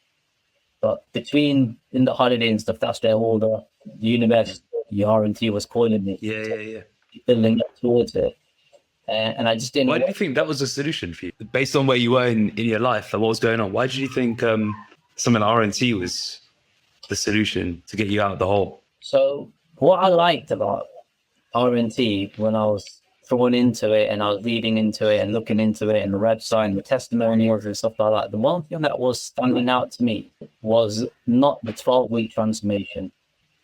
But in the holiday and stuff, that's where all the universe, the RNT was calling me. Yeah. Building up towards it. And I just didn't. Why do you think that was a solution for you? Based on where you were in your life and what was going on, why did you think something like RNT was the solution to get you out of the hole? So what I liked about RNT when I was thrown into it and I was reading into it and looking into it and the website and the testimonials and stuff like that, the one thing that was standing out to me was not the 12-week transformation,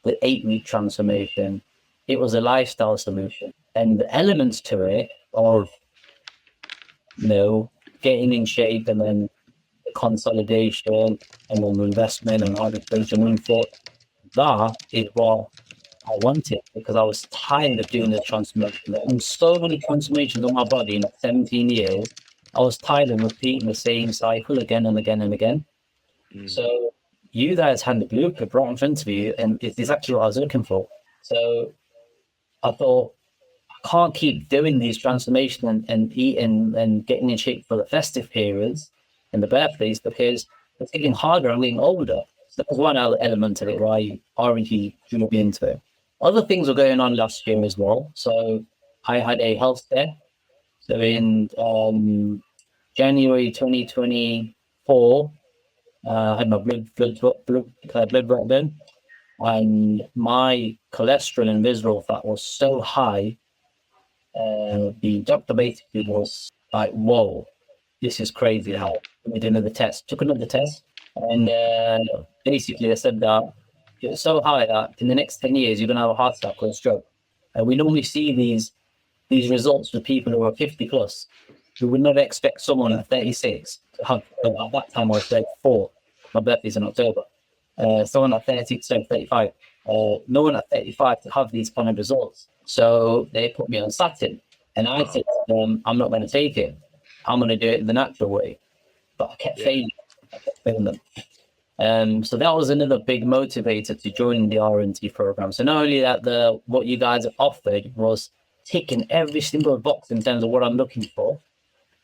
the 8-week transformation. It was a lifestyle solution. And the elements to it of, you know, getting in shape and then consolidation and then investment and arbitration input, that is what I wanted, because I was tired of doing the transformation. And so many transformations on my body in 17 years, I was tired of repeating the same cycle again and again and again. So you guys had the blueprint right in front of you, and it's exactly what I was looking for. So I thought, I can't keep doing these transformations and eating and getting in shape for the festive periods and the birthdays, because it's getting harder. I'm getting older. So that was one element of it where I already drew me into it. Other things were going on last year as well. So I had a health scare. So in January 2024, I had my blood work done, and my cholesterol and visceral fat was so high. The doctor basically was like, "Whoa, this is crazy." How we did another test, took another test, and basically they said that it's so high that in the next 10 years you're gonna have a heart attack or a stroke. And we normally see these results with people who are 50 plus. We would not expect someone at 36 to have. At that time I was 34. My birthday's in October. Someone at 35. No one at 35 to have these kind of results. So they put me on statin, and I said to them, I'm not going to take it. I'm going to do it the natural way. But I kept failing. them. So that was another big motivator to join the RNT program. So not only that, what you guys offered was ticking every single box in terms of what I'm looking for.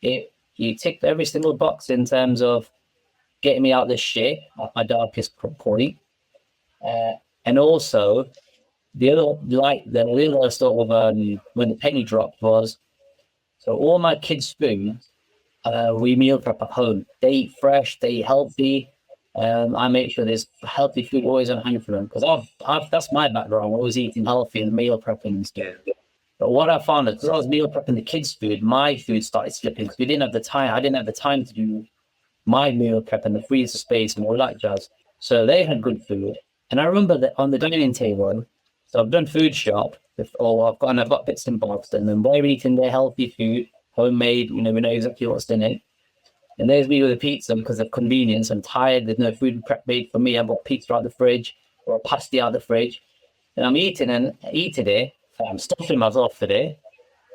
You ticked every single box in terms of getting me out of this shit at my darkest point. And also, the other sort of when the penny dropped was, so all my kids' food, we meal prep at home. They eat fresh, they eat healthy. I make sure there's healthy food always on hand for them, because that's my background. I'm always eating healthy and meal prepping and stuff. Yeah. But what I found is, because I was meal prepping the kids' food, my food started slipping because we didn't have the time. I didn't have the time to do my meal prep and the freezer space and all that jazz. So they had good food. And I remember that on the dining table, so I've done food shop, I've got bits and bobs, and then we're eating their healthy food, homemade, we know exactly what's in it. And there's me with a pizza because of convenience. I'm tired. There's no food prep made for me. I've got pizza out the fridge or a pasty out the fridge. And I'm eating it. I'm stuffing myself today.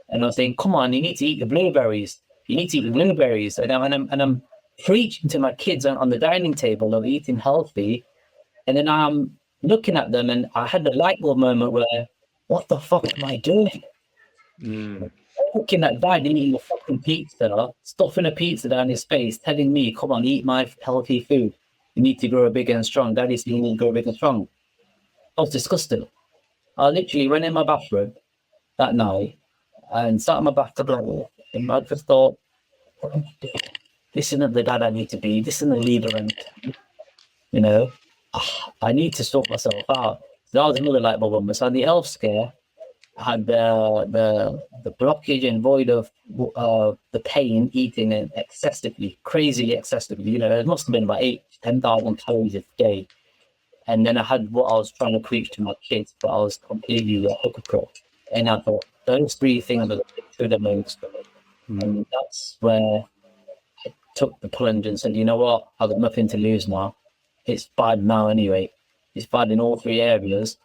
And I'm saying, come on, you need to eat the blueberries. You need to eat the blueberries. And I'm preaching to my kids on the dining table of eating healthy. And then I'm looking at them and I had the light bulb moment where, what the fuck am I doing? Looking at dad eating a fucking pizza, stuffing a pizza down his face, telling me, come on, eat my healthy food. You need to grow big and strong. Daddy's saying you need to grow big and strong. I was disgusted. I literally went in my bathroom that night and sat in my bathtub and I just thought, this isn't the dad I need to be. This isn't the leader. And, you know, I need to sort myself out. So that was another light bulb moment. So the elf scare, I had the blockage and void of the pain, eating it excessively, crazily excessively. You know, it must have been about 10,000 calories a day. And then I had what I was trying to preach to my kids, but I was completely a hypocrite. And I thought, those three things are the most. And that's where I took the plunge and said, you know what, I've got nothing to lose now. It's bad now anyway. It's bad in all three areas.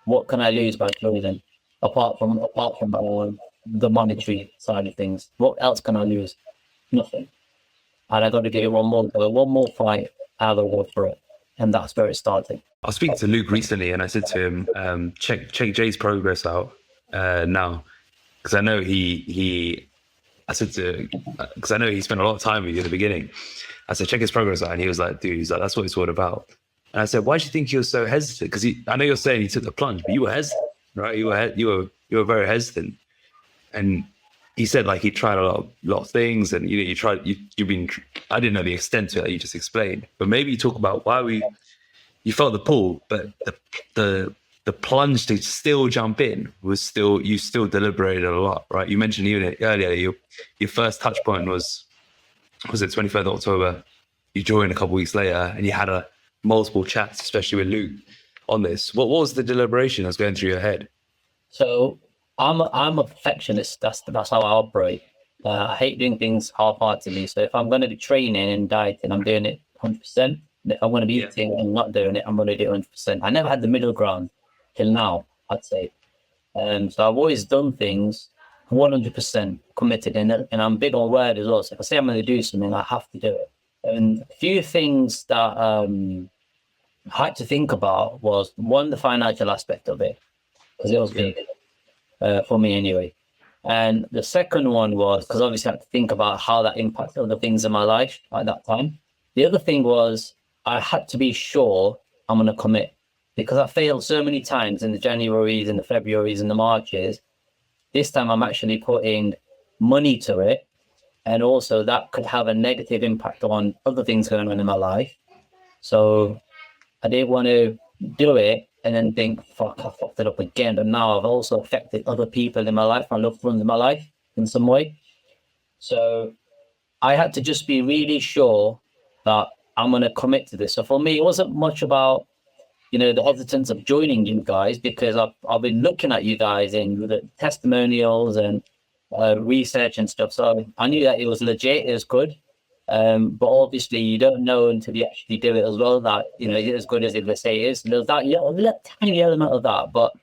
What can I lose by clothing? Apart from the monetary side of things, what else can I lose? Nothing. And I got to give it one more fight. I have a reward for it, and that's where it started. I was speaking to Luke recently, and I said to him, check Jay's progress out now, because I know because I know he spent a lot of time with you in the beginning. I said, check his progress out, and he was like, dude, that's what it's all about. And I said, why do you think he was so hesitant? Because I know you're saying he took the plunge, but you were hesitant. Right, you were very hesitant, and he said like he tried a lot of things, and you've been. I didn't know the extent to it that you just explained, but maybe you talk about why you felt the pull, but the plunge to still jump in was you still deliberated a lot, right? You mentioned even earlier your first touch point was it 23rd of October? You joined a couple of weeks later, and you had multiple chats, especially with Luke, on this. What was the deliberation that's going through your head? So I'm a perfectionist. That's how I operate. I hate doing things half-heartedly. So if I'm going to be training and dieting, I'm doing it 100%. If I'm going to be eating and not doing it, I'm going to do it 100%. I never had the middle ground till now, I'd say. So I've always done things 100% committed, and I'm big on word as well. So if I say I'm going to do something, I have to do it. And a few things that I had to think about was, one, the financial aspect of it, because it was big for me anyway. And the second one was, because obviously I had to think about how that impacted other things in my life at that time. The other thing was, I had to be sure I'm going to commit, because I failed so many times in the Januaries and the Februaries and the Marches. This time I'm actually putting money to it, and also that could have a negative impact on other things going on in my life. So I didn't want to do it and then think, fuck, I fucked it up again. But now I've also affected other people in my life, my loved ones in my life in some way. So I had to just be really sure that I'm going to commit to this. So for me, it wasn't much about, the hesitance of joining you guys, because I've been looking at you guys in the testimonials and research and stuff. So I knew that it was legit, it was good. But obviously you don't know until you actually do it as well that, it's as good as it would say it is. And there's that tiny element of that. But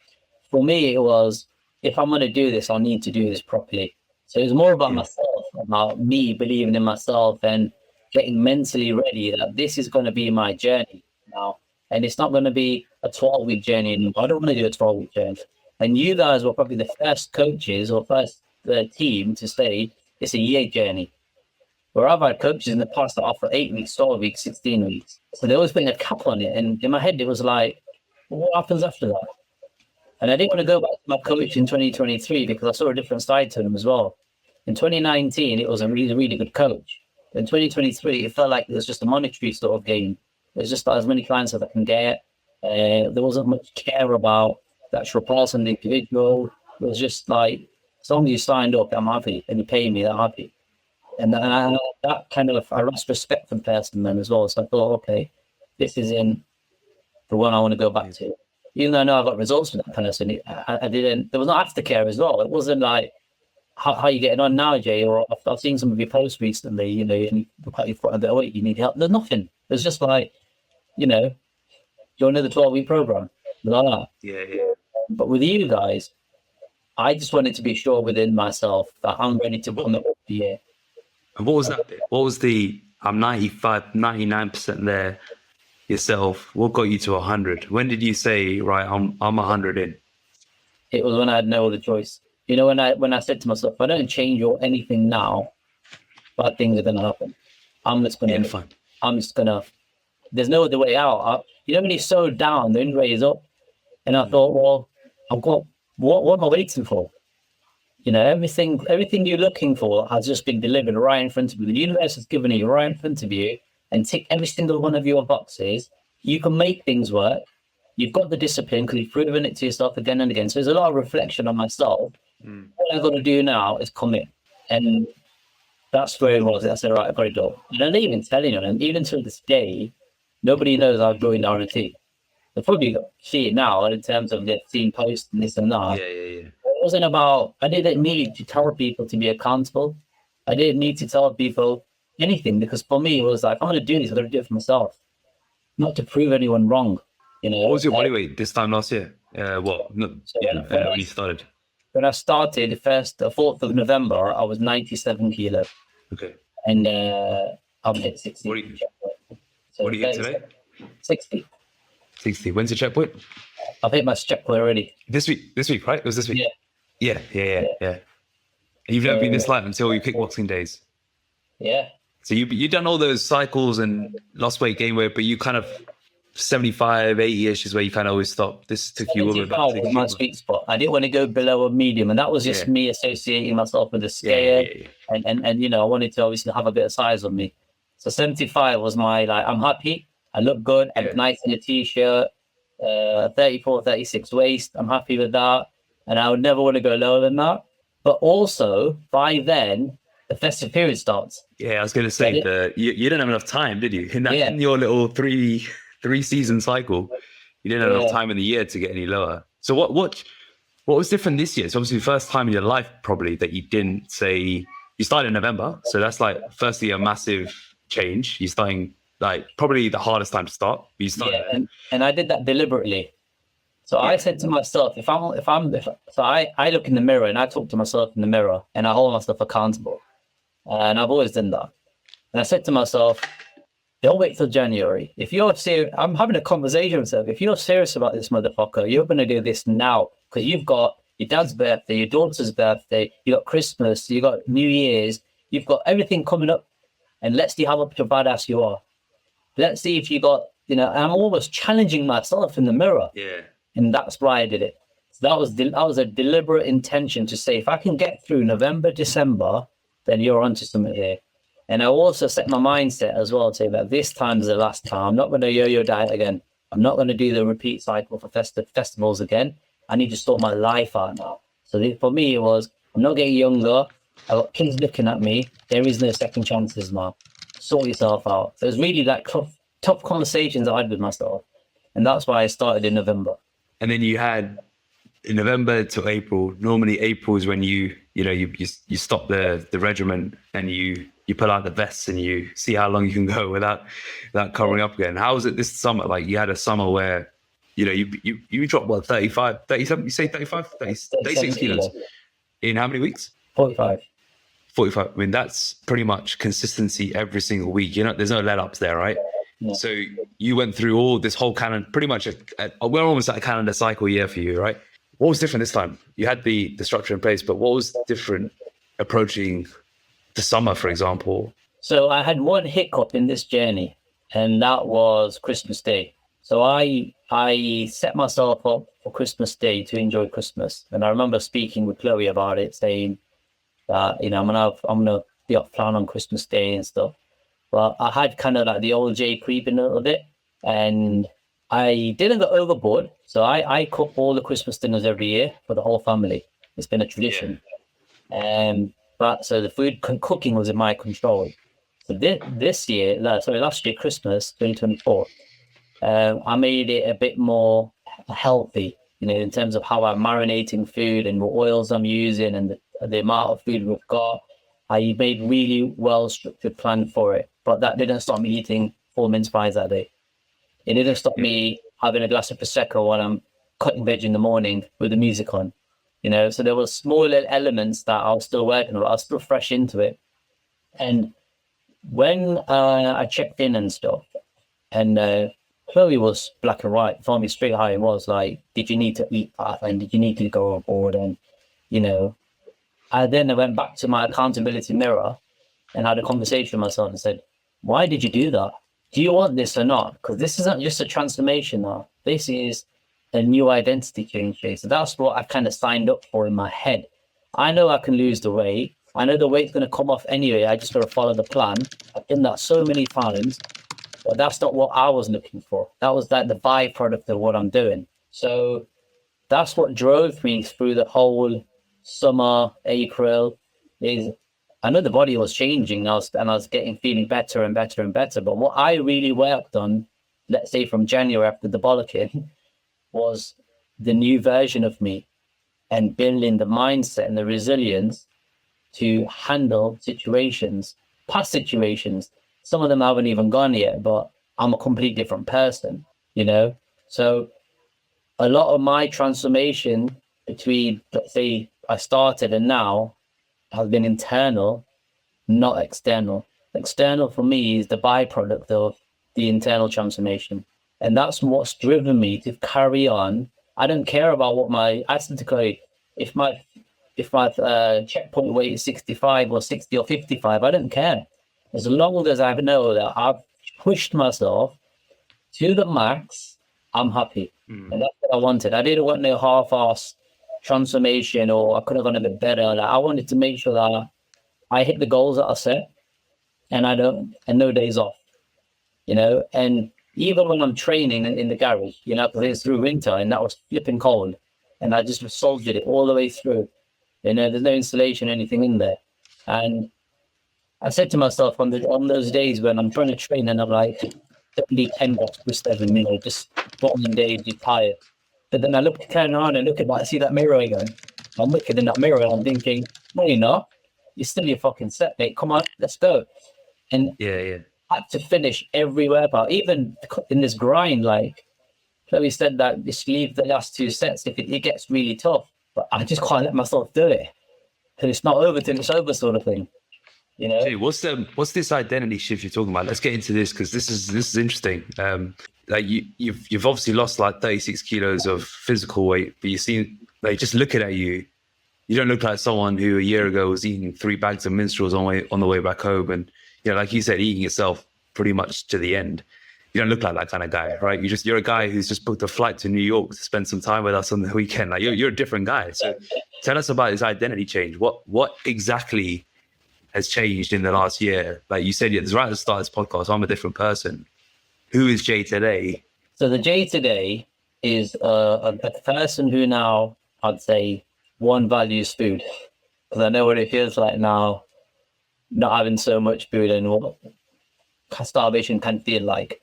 for me, it was, if I'm going to do this, I need to do this properly. So it was more about myself, about me believing in myself and getting mentally ready that this is going to be my journey now. And it's not going to be a 12-week journey. I don't want to do a 12-week journey. And you guys were probably the first coaches or first team to say it's a year journey. Where I've had coaches in the past that offer 8 weeks, 12 weeks, 16 weeks. So they always putting a cap on it. And in my head, it was like, what happens after that? And I didn't want to go back to my coach in 2023 because I saw a different side to him as well. In 2019, it was a really, really good coach. In 2023, it felt like it was just a monetary sort of game. It was just as many clients as I can get. There wasn't much care about the actual person, the individual. It was just like, as long as you signed up, I'm happy. And you pay me, I'm happy. And that kind of, I lost respect for the person then as well. So I thought, okay, this isn't the one I want to go back to. Even though I know I got results with that person, I didn't, there was no aftercare as well. It wasn't like, how are you getting on now, Jay? Or I've seen some of your posts recently, you know, and you've got a bit of weight, you need help. There's nothing. There's just like, you know, you're another 12-week program. Like that. Yeah. But with you guys, I just wanted to be sure within myself that I'm ready to commit up the year. And what was that bit? What was the, I'm 95, 99% there yourself? What got you to 100? When did you say, right, I'm 100 in? It was when I had no other choice. You know, when I said to myself, if I don't change or anything now, bad things are going to happen. I'm just going to, there's no other way out. You know, when you're so down, the only way is up. And I thought, well, I've got, what am I waiting for? You know, everything you're looking for has just been delivered right in front of you. The universe has given it right in front of you, and tick every single one of your boxes. You can make things work. You've got the discipline because you've proven it to yourself again and again. So there's a lot of reflection on myself. What I've got to do now is commit. And that's where it was. I said, right, I've got it done. And I'm not even telling you, and even to this day, nobody knows I've joined RNT. They probably see it now in terms of they've seen posts and this and that. Yeah. It wasn't about, I didn't need to tell people to be accountable. I didn't need to tell people anything, because for me, it was like, I'm going to do this, I'm going to do it for myself, not to prove anyone wrong. You know, what was your body weight this time last year? When you started? When I started, the 4th of November, I was 97 kilos. Okay. And I'm at 60. What are you at today? 60. 60. When's your check point? I've hit my check point already. This week, right? It was this week? Yeah. You've never been this light until your kickboxing days? Yeah. So you've done all those cycles and lost weight, gain weight, but you kind of 75, 80-ish is where you kind of always stop. This took you all the way back. Was my sweet spot. I didn't want to go below a medium, and that was just me associating myself with the scale. And you know, I wanted to obviously have a bit of size on me. So 75 was my, like, I'm happy. I look good. I look nice in a t-shirt. 34, 36 waist. I'm happy with that. And I would never want to go lower than that. But also, by then, the festive period starts. Yeah, I was going to say, you didn't have enough time, did you? In your little three-season cycle, you didn't have enough time in the year to get any lower. So what was different this year? It's obviously the first time in your life, probably, that you didn't say... You started in November, so that's like, firstly, a massive change. You're starting... like probably the hardest time to start. And I did that deliberately. So I said to myself, I look in the mirror and I talk to myself in the mirror and I hold myself accountable. And I've always done that. And I said to myself, don't wait till January. If you're serious, I'm having a conversation with myself. If you're serious about this motherfucker, you're going to do this now, because you've got your dad's birthday, your daughter's birthday, you got Christmas, you got New Year's, you've got everything coming up. And let's see how much of a badass you are. Let's see if you got, you know, I'm always challenging myself in the mirror. Yeah. And that's why I did it. So that was a deliberate intention to say, if I can get through November, December, then you're onto something here. And I also set my mindset as well to say that this time is the last time. I'm not going to yo-yo diet again. I'm not going to do the repeat cycle for festivals again. I need to sort my life out now. So for me, it was, I'm not getting younger. I got kids looking at me. There is no second chances now. Sort yourself out. So it was really like tough conversations I had with myself. And that's why I started in November. And then you had in November to April. Normally April is when you stop the regimen and you pull out the vests and you see how long you can go without covering up again. How was it this summer? Like, you had a summer where, you know, you dropped what, 35, 37, you say 35, 36 kilos in how many weeks? 45. I mean, that's pretty much consistency every single week. You know, there's no let-ups there, right? Yeah. So you went through all this whole calendar, pretty much, we're almost at a calendar cycle year for you, right? What was different this time? You had the structure in place, but what was different approaching the summer, for example? So I had one hiccup in this journey, and that was Christmas Day. So I set myself up for Christmas Day to enjoy Christmas. And I remember speaking with Chloe about it, saying that, you know, I'm gonna be up plan on Christmas Day and stuff. But I had kind of like the old Jay creeping a little bit, and I didn't go overboard. So I cook all the Christmas dinners every year for the whole family. It's been a tradition. But so the food cooking was in my control. So last year, Christmas 2024, I made it a bit more healthy, you know, in terms of how I'm marinating food and what oils I'm using and the amount of food we've got. I made really well structured plan for it, but that didn't stop me eating 4 mince pies that day. It didn't stop me having a glass of Prosecco while I'm cutting veg in the morning with the music on, so there were small little elements that I was still working on. I was still fresh into it. And when I checked in and stuff, and Chloe was black and white, told me straight how it was, like, did you need to eat that? And did you need to go aboard? And, I went back to my accountability mirror and had a conversation with myself and said, why did you do that? Do you want this or not? Because this isn't just a transformation now. This is a new identity change. So that's what I kind of signed up for in my head. I know I can lose the weight. I know the weight's going to come off anyway. I just got to follow the plan. I've done that so many times, but that's not what I was looking for. That was like the byproduct of what I'm doing. So that's what drove me through the whole summer, April. I know the body was changing. I was feeling better and better and better. But what I really worked on, let's say from January after the bollocking, was the new version of me and building the mindset and the resilience to handle situations, past situations. Some of them haven't even gone yet, but I'm a complete different person, So a lot of my transformation between, let's say, I started and now has been internal, not external. External for me is the byproduct of the internal transformation. And that's what's driven me to carry on. I don't care about what I said to Chloe, if my checkpoint weight is 65 or 60 or 55, I don't care. As long as I know that I've pushed myself to the max, I'm happy. And that's what I wanted. I didn't want no half-ass transformation, or I could have done a bit better. I wanted to make sure that I hit the goals that I set and no days off, and even when I'm training in the garage, because it's through winter and that was flipping cold, and I just soldiered it all the way through. There's no insulation or anything in there. And I said to myself on those days when I'm trying to train and I'm like, don't need 10 watts per 7, just bottom days, you're tired. But then I turn around and I see that mirror again. I'm looking in that mirror and I'm thinking, no, you're not. You're still your fucking set, mate. Come on, let's go. And I had to finish every workout, even in this grind. Like Chloe said, that just leave the last 2 sets if it gets really tough. But I just can't let myself do it. Because it's not over till it's over, sort of thing. Jay, what's this identity shift you're talking about? Let's get into this because this is interesting. Like you've obviously lost like 36 kilos of physical weight, but you seem like, just looking at you, you don't look like someone who a year ago was eating 3 bags of minstrels on the way back home, and like you said, eating yourself pretty much to the end. You don't look like that kind of guy, right? You're a guy who's just booked a flight to New York to spend some time with us on the weekend. Like you're a different guy. So tell us about his identity change. What exactly has changed in the last year? Like you said, right at the start of this podcast, I'm a different person. Who is Jay today? So the Jay today is a person who now, I'd say, one, values food. Because I know what it feels like now, not having so much food and what starvation can feel like,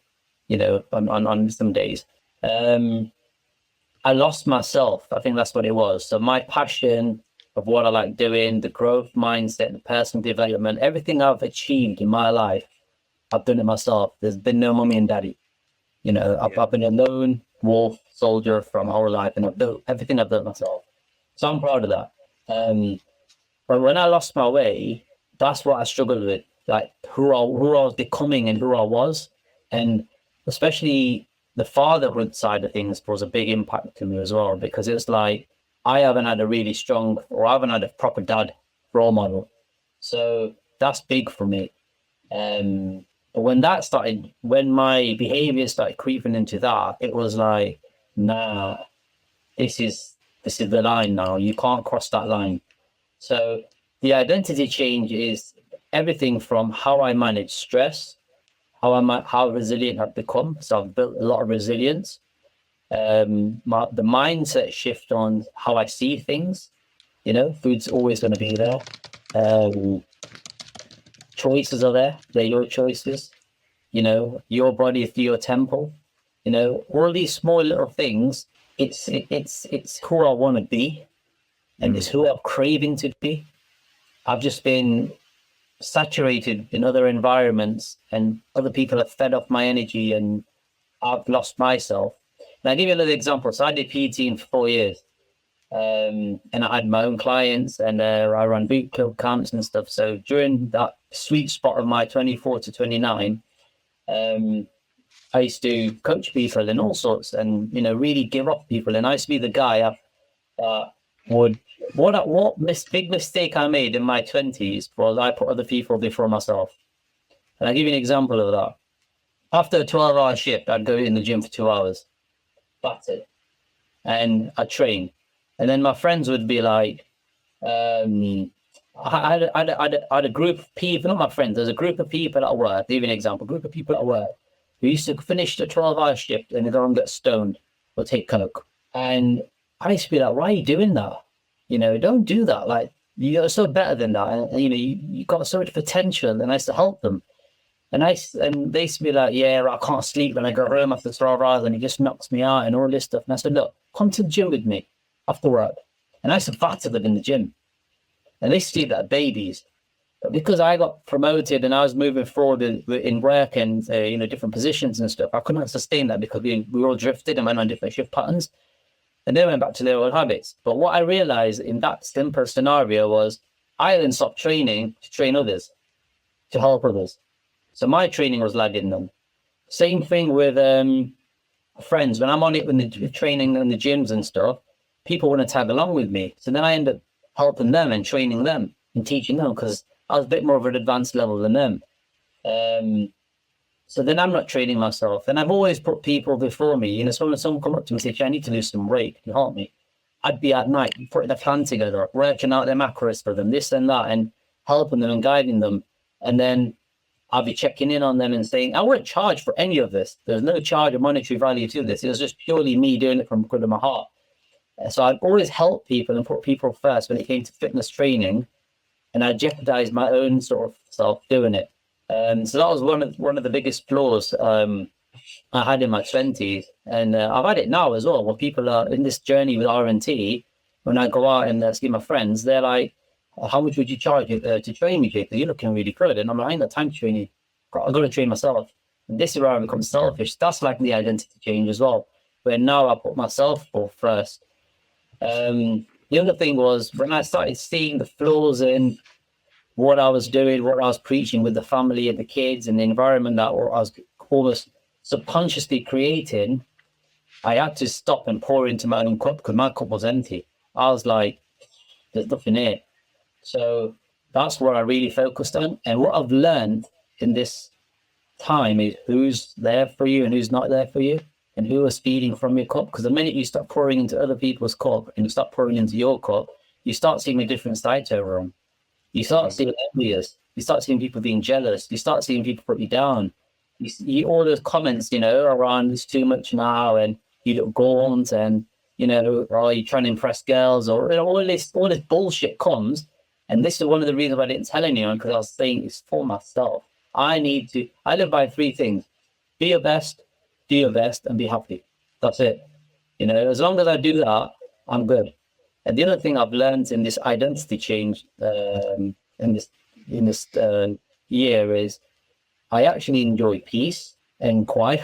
on some days. I lost myself. I think that's what it was. So my passion of what I like doing, the growth mindset, the personal development, everything I've achieved in my life, I've done it myself. There's been no mommy and daddy. I've been a lone wolf soldier from my whole life, and everything I've done myself. So I'm proud of that. But when I lost my way, that's what I struggled with, like who I was becoming and who I was. And especially the fatherhood side of things was a big impact to me as well, because it's like I haven't had I haven't had a proper dad role model. So that's big for me. But when my behavior started creeping into that, it was like, nah, this is the line now. You can't cross that line. So the identity change is everything from how I manage stress, how resilient I've become. So I've built a lot of resilience. The mindset shift on how I see things. Food's always going to be there. Choices are there. They're your choices. Your body is your temple. All these small little things. It's who I want to be, and it's who I'm craving to be. I've just been saturated in other environments, and other people have fed off my energy, and I've lost myself. And I'll give you another example. So I did PT for 4 years, and I had my own clients, and I ran boot camps and stuff. So during that sweet spot of my 24 to 29, I used to coach people and all sorts, and really give off people. And I used to be the guy that would big mistake I made in my 20s was I put other people before myself. And I'll give you an example of that. After a 12-hour shift, I'd go in the gym for 2 hours. That's it. And I'd train. And then my friends would be like, I had a group of people, not my friends, there's a group of people at work, I'll give you an example, a group of people at work who used to finish the 12-hour shift and go and get stoned or take coke. And I used to be like, why are you doing that? Don't do that. Like, you're so better than that. And you got so much potential. And I used to help them. And they used to be like, yeah, I can't sleep when I go home after 12 hours and it just knocks me out and all this stuff. And I said, look, come to the gym with me after work. And I used to batter them in the gym. And they used to see that babies. But because I got promoted and I was moving forward in work and different positions and stuff, I couldn't sustain that because we all drifted and went on different shift patterns. And they went back to their old habits. But what I realized in that simple scenario was I then stopped training to train others, to help others. So my training was lagging them. Same thing with friends. When I'm on it with the training in the gyms and stuff, people want to tag along with me. So then I end up helping them and training them and teaching them because I was a bit more of an advanced level than them. So then I'm not training myself. And I've always put people before me. Someone come up to me and say, I need to lose some weight. Can you help me? I'd be at night putting a plan together, working out their macros for them, this and that, and helping them and guiding them. And then I'll be checking in on them and saying, I wouldn't charge for any of this. There's no charge or monetary value to this. It was just purely me doing it from the good of my heart. So I'd always help people and put people first when it came to fitness training. And I jeopardized my own sort of self doing it. So that was one of the biggest flaws I had in my 20s. And I've had it now as well, where people are in this journey with RNT. When I go out and see my friends, they're like, how much would you charge to train me, Jake? You're looking really good. And I'm like, I ain't got time to train you. I've got to train myself. And this is where I become selfish. That's like the identity change as well, where now I put myself first. The other thing was when I started seeing the flaws in what I was doing, what I was preaching with the family and the kids and the environment that I was almost subconsciously creating, I had to stop and pour into my own cup because my cup was empty. I was like, there's nothing here. So that's what I really focused on. And what I've learned in this time is who's there for you and who's not there for you and who is feeding from your cup. Because the minute you start pouring into other people's cup and you start pouring into your cup, you start seeing a different side to everyone. You start seeing envious. You start seeing people being jealous. You start seeing people put you down. You see all those comments, around it's too much now and you look gaunt and, or you're trying to impress girls or all this bullshit comes. And this is one of the reasons I didn't tell anyone because I was saying it's for myself. I live by 3 things. Be your best, do your best, and be happy. That's it. As long as I do that, I'm good. And the other thing I've learned in this identity change in this year is I actually enjoy peace and quiet.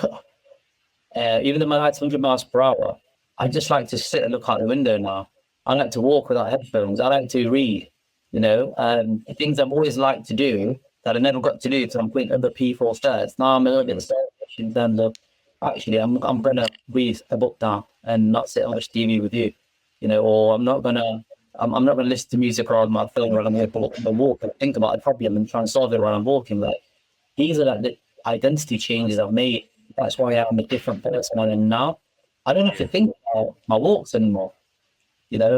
Even though my light's 100 miles per hour, I just like to sit and look out the window now. I like to walk without headphones. I like to read, things I've always liked to do that I never got to do because I'm putting other people first. Now I'm a little bit selfish in terms of, actually, I'm going to read a book now and not sit and watch TV with you. Or I'm not gonna listen to music or on my phone while I'm walk and think about a problem and try and solve it while I'm walking. Like these are like the identity changes I've made. That's why I'm a different person I am now. I don't have to think about my walks anymore.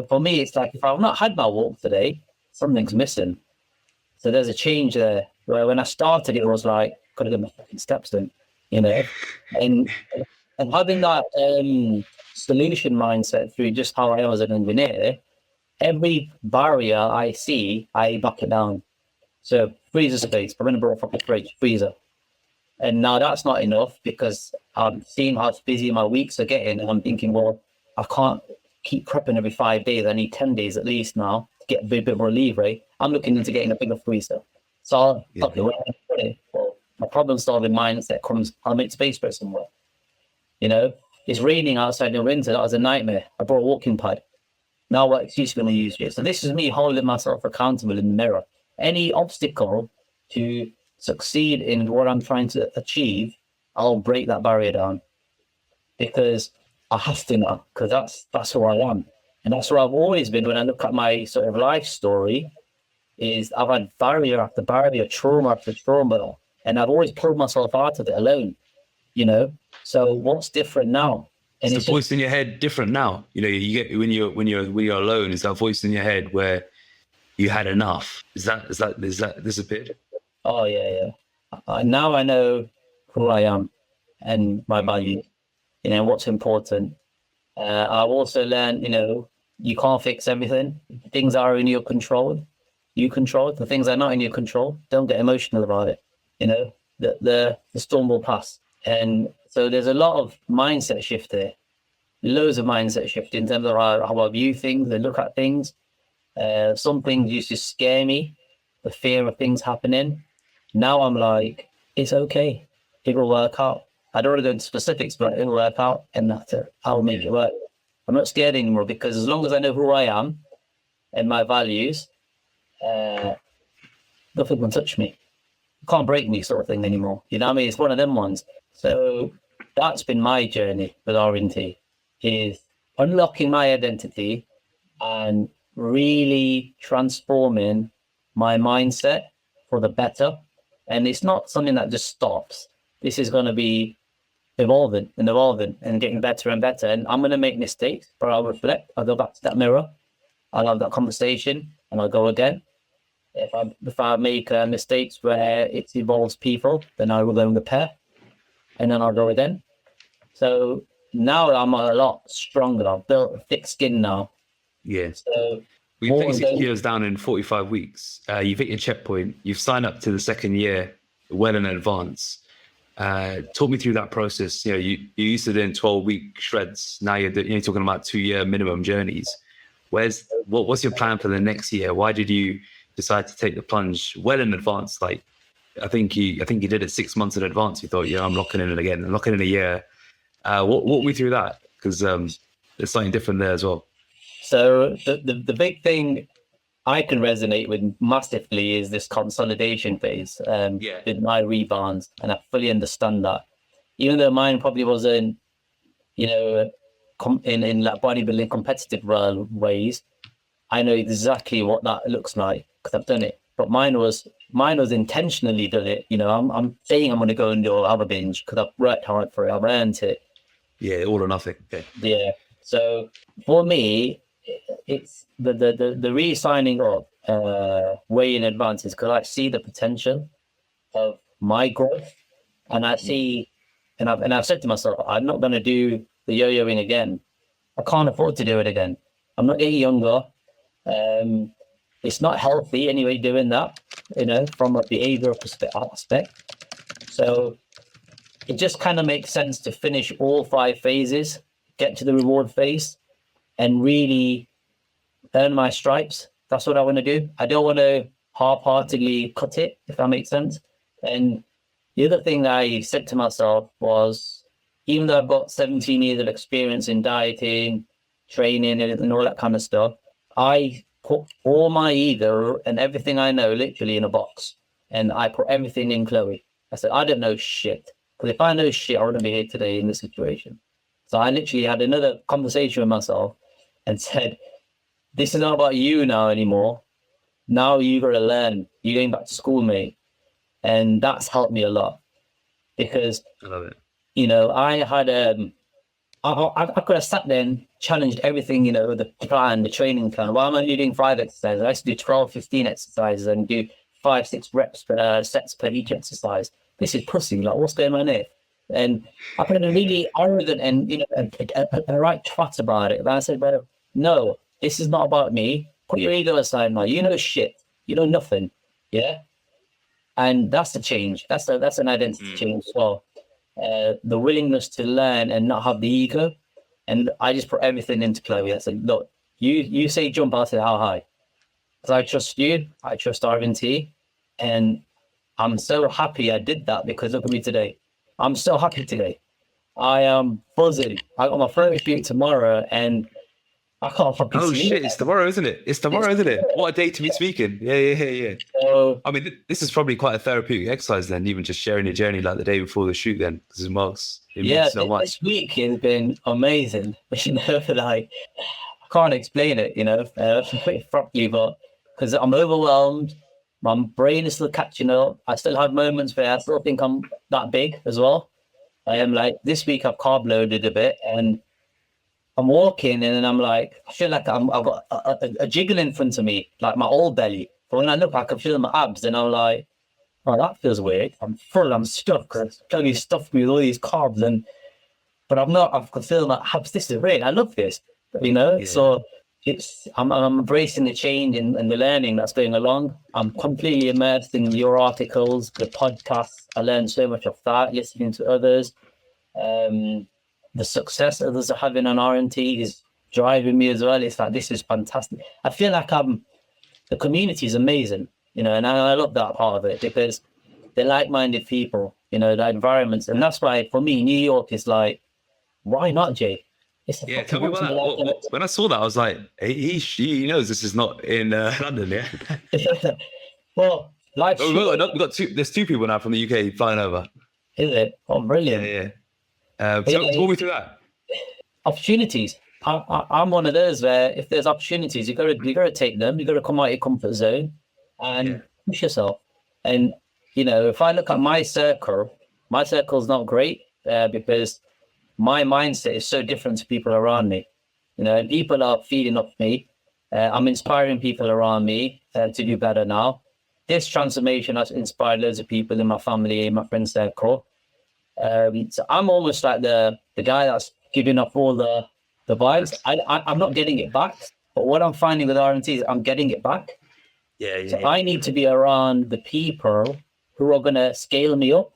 For me, it's like if I've not had my walk today, something's missing. So there's a change there. Where when I started, it was like gotta get my fucking steps in, and having that solution mindset through just how I was an engineer, every barrier I see, I knock it down. So freezer space, I'm gonna brought fucking fridge, freezer. And now that's not enough because I'm seeing how busy my weeks are getting and I'm thinking, well, I can't keep prepping every 5 days. I need 10 days at least now. get a bit more leeway. I'm looking into getting a bigger freezer. So, okay, where am I put it? Well, my problem-solving mindset comes, I'll make space for it somewhere. It's raining outside in the winter. That was a nightmare. I brought a walking pad. Now what excuse going to use it? So this is me holding myself accountable in the mirror. Any obstacle to succeed in what I'm trying to achieve, I'll break that barrier down, because I have to now, because that's who I am. And that's where I've always been. When I look at my sort of life story, is I've had barrier after barrier, trauma after trauma, and I've always pulled myself out of it alone, So what's different now? And is the voice in your head different now? You get when you're alone, is that voice in your head where you had enough? Is that disappeared? Oh yeah. Now I know who I am and my value, what's important. I've also learned, you can't fix everything. Things are in your control. You control the things that are not in your control. Don't get emotional about it. The storm will pass. And so there's a lot of mindset shift there. Loads of mindset shift in terms of how I view things and look at things. Some things used to scare me, the fear of things happening. Now I'm like, it's okay. It will work out. I don't want to go into specifics, but it'll work out, and I'll make it work. I'm not scared anymore, because as long as I know who I am and my values, nothing can touch me. Can't break me, sort of thing anymore. You know what I mean? It's one of them ones. So that's been my journey with RNT, is unlocking my identity and really transforming my mindset for the better. And it's not something that just stops. This is going to be evolving and getting better and better. And I'm going to make mistakes, but I'll reflect. I'll go back to that mirror. I'll have that conversation, and I'll go again. If I make mistakes where it involves people, then I will go and repair, and then I'll go again. So now I'm a lot stronger. I've built a thick skin now. Yeah. So you've taken 6 years down in 45 weeks. You've hit your checkpoint. You've signed up to the second year well in advance. Talk me through that process. You used to doing 12-week shreds. Now you're talking about 2-year minimum journeys. What's your plan for the next year? Why did you decide to take the plunge well in advance? Like, I think you did it 6 months in advance. You thought, I'm locking in it again. I'm locking in a year. Walk me through that, because there's something different there as well. So the big thing I can resonate with massively is this consolidation phase with my rebounds, and I fully understand that. Even though mine probably wasn't, in like bodybuilding competitive ways, I know exactly what that looks like, because I've done it. But mine was intentionally done it. I'm saying I'm going to go and have a binge because I've worked hard for it. I've earned it. Yeah, all or nothing. Okay. Yeah. So for me, it's the re-signing up way in advance, is because I see the potential of my growth, and I see, and I've said to myself, I'm not going to do the yo-yoing again. I can't afford to do it again. I'm not getting younger. It's not healthy anyway doing that, from a behavioral aspect. So it just kind of makes sense to finish all 5 phases, get to the reward phase, and really earn my stripes. That's what I want to do. I don't want to half-heartedly cut it, if that makes sense. And the other thing I said to myself was, even though I've got 17 years of experience in dieting, training, and all that kind of stuff, I put all my ego and everything I know literally in a box, and I put everything in Chloe. I said, I don't know shit, because if I know shit, I wouldn't be here today in this situation. So I literally had another conversation with myself and said, this is not about you now anymore. Now you got to learn. You're going back to school, mate. And that's helped me a lot, because I love it. I had I could have sat there and challenged everything, the plan, the training plan. Why am I only doing 5 exercises? I used to do 12, 15 exercises and do 5, 6 reps per sets per each exercise. This is pussy. Like, what's going on here? And I could have been really arrogant and, a right twat about it. But I said, well, no, this is not about me. Put your ego aside now. You know shit. You know nothing. Yeah? And that's the change. That's an identity change as well. The willingness to learn and not have the ego. And I just put everything into Chloe. I said, look, you say jump, I'll say how high. because I trust you, I trust RNT, and I'm so happy I did that because look at me today. I'm so happy today. I am buzzing. I got my photo shoot tomorrow, and I can't fucking Oh sleep. shit! It's tomorrow, isn't it? It's tomorrow, isn't it? What a day to be speaking. Yeah. So, I mean, this is probably quite a therapeutic exercise then, even just sharing your journey like the day before the shoot. Then, because it means so much. this week has been amazing. You know, like I can't explain it. You know, pretty properly, but because I'm overwhelmed, my brain is still catching up. I still have moments where I still think I'm that big as well. I am like this week I've carb loaded a bit, and I'm walking and then I'm like, I feel like I've got a jiggle in front of me, like my old belly. But when I look, I can feel my abs, and I'm like, oh, that feels weird. I'm full, I'm stuffed because Kelly stuffed me with all these carbs, but I'm not. I can feel my abs. This is great. I love this, you know. Yeah. So I'm embracing the change and the learning that's going along. I'm completely immersed in your articles, the podcasts. I learned so much of that, listening to others. The success others are having on RNT is driving me as well. It's like, this is fantastic. I feel like the community is amazing, you know, and I love that part of it because they're like-minded people, you know, the environments. And that's why, for me, New York is like, why not, Jay? Yeah, tell me about that. When I saw that, I was like, he knows this is not in London, yeah? Well, life. we got two. There's two people now from the UK flying over. Is it? Oh, brilliant. Yeah. Talk me through that. Opportunities. I'm one of those where if there's opportunities, you gotta take them. You gotta come out of your comfort zone and push yourself. And you know, if I look at my circle's not great because my mindset is so different to people around me. You know, and people are feeding off me. I'm inspiring people around me to do better now. This transformation has inspired loads of people in my family, in my friend circle. So I'm almost like the guy that's giving up all the vibes. I'm not getting it back, but what I'm finding with RNT is I'm getting it back. So I need to be around the people who are going to scale me up,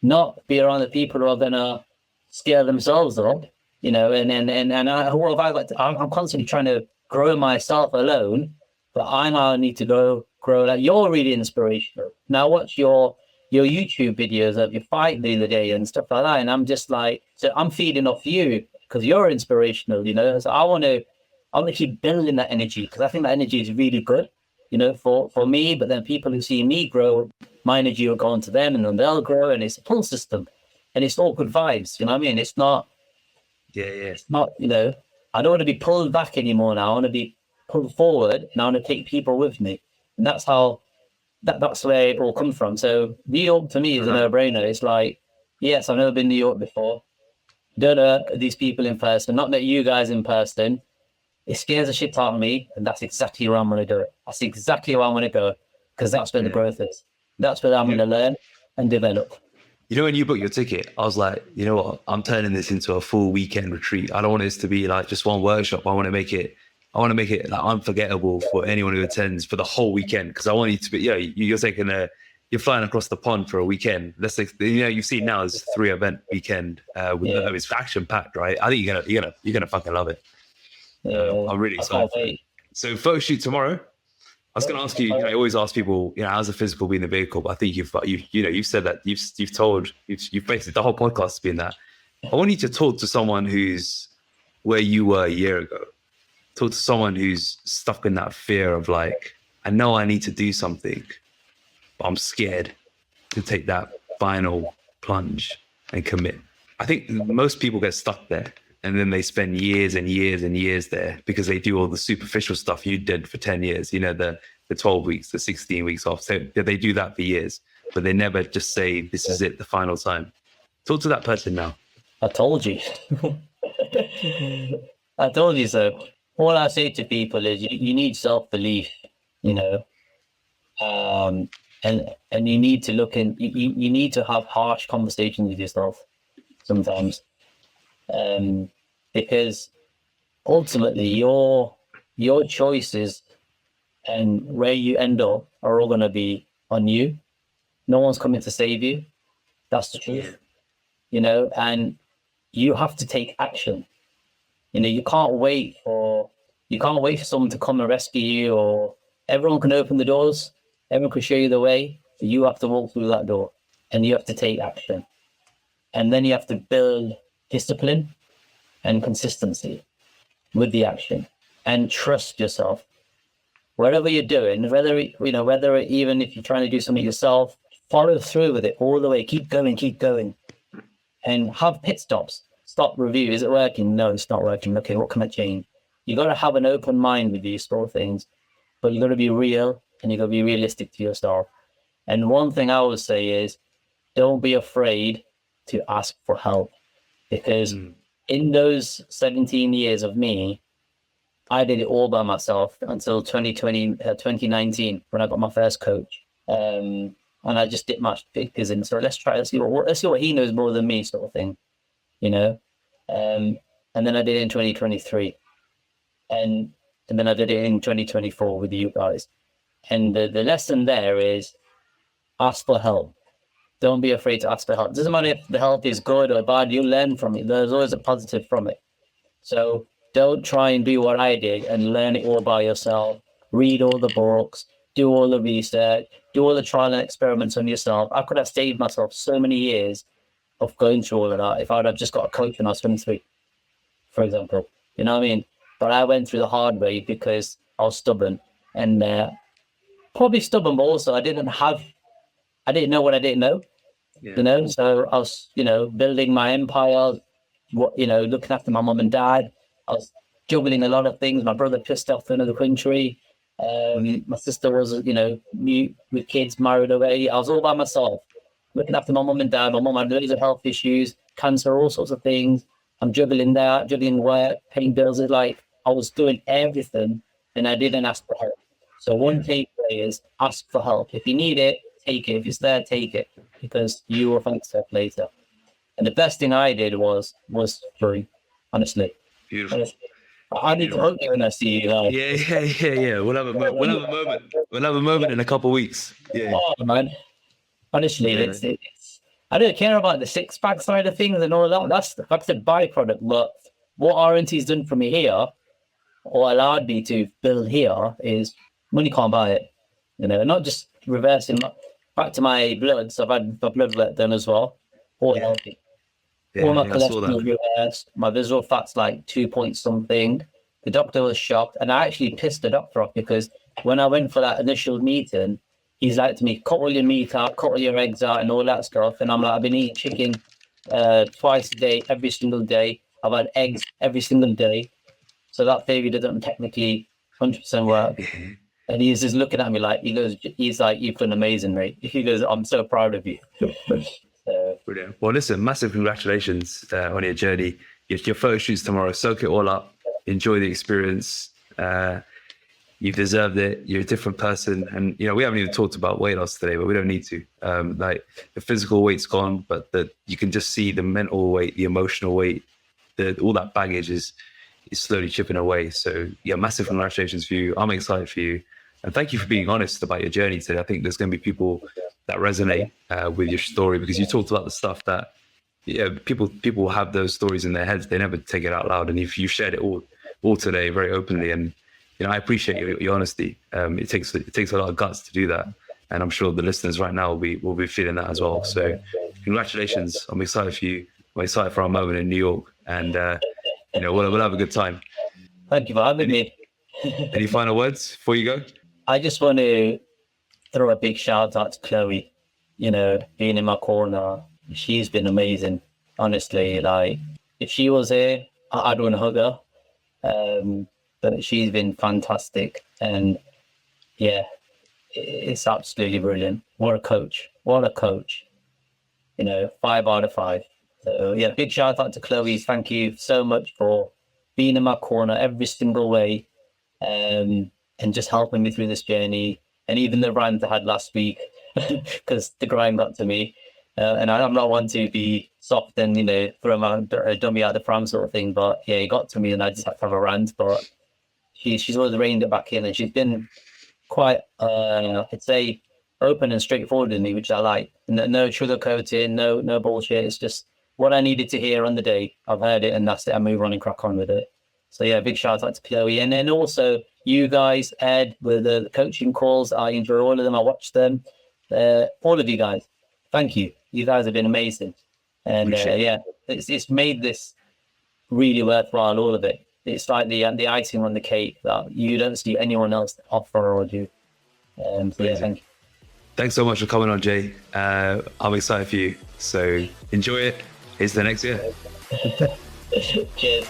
not be around the people who are going to scale themselves up, you know, I'm constantly trying to grow myself alone, but I now need to grow. Like, you're really inspirational. Now watch your YouTube videos of your fight the other day and stuff like that, and I'm just like, so I'm feeding off you because you're inspirational, you know. So I want to keep building that energy because I think that energy is really good, you know, for me. But then people who see me grow, my energy will go on to them, and then they'll grow, and it's a pull system, and it's all good vibes. You know what I mean? It's not. It's not. You know, I don't want to be pulled back anymore now. I want to be pulled forward, and I want to take people with me, and that's how. That's where it all comes from. So New York to me is a no-brainer. It's like, yes, I've never been to New York before. Don't know these people in person, not met you guys in person. It scares the shit out of me, and that's exactly where I'm going to do it. That's exactly where I want to go, because that's where the growth is. That's where I'm going to learn and develop. You know, when you booked your ticket, I was like, you know what? I'm turning this into a full weekend retreat. I don't want this to be like just one workshop. I want to make it like unforgettable for anyone who attends for the whole weekend. Because I want you to be, you're flying across the pond for a weekend. Let's say, you know, you've seen now it's a 3-event weekend it's action packed, right? I think you're gonna fucking love it. I'm really excited. So photo shoot tomorrow. I was going to ask you. I always ask people, you know, how's the physical being the vehicle? But I think you've said that you've basically the whole podcast has been that. I want you to talk to someone who's where you were a year ago. Talk to someone who's stuck in that fear of like, I know I need to do something, but I'm scared to take that final plunge and commit. I think most people get stuck there, and then they spend years and years and years there because they do all the superficial stuff you did for 10 years, you know, the 12 weeks, the 16 weeks off. So they do that for years, but they never just say, this is it, the final time. Talk to that person now. I told you. I told you so. All I say to people is you need self-belief, you know, and you need to look in, you need to have harsh conversations with yourself sometimes, because ultimately your choices and where you end up are all going to be on you. No one's coming to save you. That's the truth, you know, and you have to take action. You know, you can't wait for someone to come and rescue you or everyone can open the doors, everyone can show you the way, but you have to walk through that door and you have to take action. And then you have to build discipline and consistency with the action and trust yourself. Whatever you're doing, whether even if you're trying to do something yourself, follow through with it all the way. Keep going, and have pit stops. Stop, review. Is it working? No, it's not working. Okay, what can I change? You got to have an open mind with these sort of things, but you got to be real and you got to be realistic to yourself. And one thing I would say is, don't be afraid to ask for help, because in those 17 years of me, I did it all by myself until 2019 when I got my first coach. And I just dipped my fingers in. So let's see what he knows more than me, sort of thing, you know. And then I did it in 2023, and then I did it in 2024 with you guys. And the lesson there is, ask for help. Don't be afraid to ask for help. It doesn't matter if the help is good or bad. You learn from it. There's always a positive from it. So don't try and do what I did and learn it all by yourself. Read all the books, do all the research, do all the trial and experiments on yourself. I could have saved myself so many years of going through all of that if I'd have just got a coach when I was 23, for example. You know what I mean? But I went through the hard way because I was stubborn, and probably stubborn, but also I didn't know what I didn't know. Yeah. You know, so I was, building my empire, looking after my mum and dad. I was juggling a lot of things. My brother pissed off to another country. My sister was, mute with kids, married away. I was all by myself, looking after my mum and dad. My mum had loads of health issues, cancer, all sorts of things. I'm juggling that, juggling work, paying bills. It's like I was doing everything, and I didn't ask for help. So one takeaway is ask for help. If you need it, take it. If it's there, take it, because you will thank yourself later. And the best thing I did was free, honestly. Beautiful. Honestly. I need to hug you when I see you. Yeah. We'll have a moment. We'll have a moment in a couple of weeks. Yeah. Oh man, honestly, it's I don't care about the six-pack side of things and all that. That's a byproduct. But what RNT's done for me here, or allowed me to build here, is money can't buy it. Not just reversing back to my bloods. I've had my blood work done as well. All healthy. Yeah, all my cholesterol reversed. My visual fat's like 2 point something. The doctor was shocked, and I actually pissed the doctor off, because when I went for that initial meeting, he's like to me, cut all your meat out, cut all your eggs out, and all that stuff. And I'm like, I've been eating chicken twice a day, every single day. I've had eggs every single day. So that theory doesn't technically 100% work. And he's just looking at me like, he's like, you've done amazing, mate. He goes, I'm so proud of you. Brilliant. Well, listen, massive congratulations on your journey. Your photo shoots tomorrow. Soak it all up. Enjoy the experience. You've deserved it. You're a different person. And, we haven't even talked about weight loss today, but we don't need to. Like, the physical weight's gone, but you can just see the mental weight, the emotional weight, all that baggage is slowly chipping away. So, yeah, massive congratulations for you. I'm excited for you. And thank you for being honest about your journey today. I think there's going to be people that resonate with your story, because you talked about the stuff that people have those stories in their heads. They never take it out loud. And if you shared it all today very openly, and I appreciate your honesty. It takes a lot of guts to do that, and I'm sure the listeners right now will be feeling that as well. So congratulations. I'm excited for you. I'm excited for our moment in New York, and we'll have a good time. Thank you for having me. Any final words before you go? I just want to throw a big shout out to Chloe, being in my corner. She's been amazing, honestly. Like, if she was here, I'd want to hug her. But she's been fantastic. And yeah, it's absolutely brilliant. What a coach. 5 out of 5. So yeah, big shout out to Chloe. Thank you so much for being in my corner every single way. And just helping me through this journey, and even the rant I had last week, because the grind got to me. And I'm not one to be soft and, throw my dummy out the pram sort of thing, but yeah, it got to me, and I just had to have a rant. But she's always reined it back in, and she's been quite, I'd say, open and straightforward with me, which I like. No sugarcoating, no bullshit. It's just what I needed to hear on the day. I've heard it, and that's it. I move on and crack on with it. So yeah, big shout out to Chloe. And then also, you guys, Ed, with the coaching calls. I enjoy all of them. I watch them. All of you guys, thank you. You guys have been amazing. And it's made this really worthwhile, all of it. It's like the icing on the cake that you don't see anyone else offer or do. So thank you. Thanks so much for coming on, Jay. I'm excited for you. So enjoy it. Here's the next year. Cheers.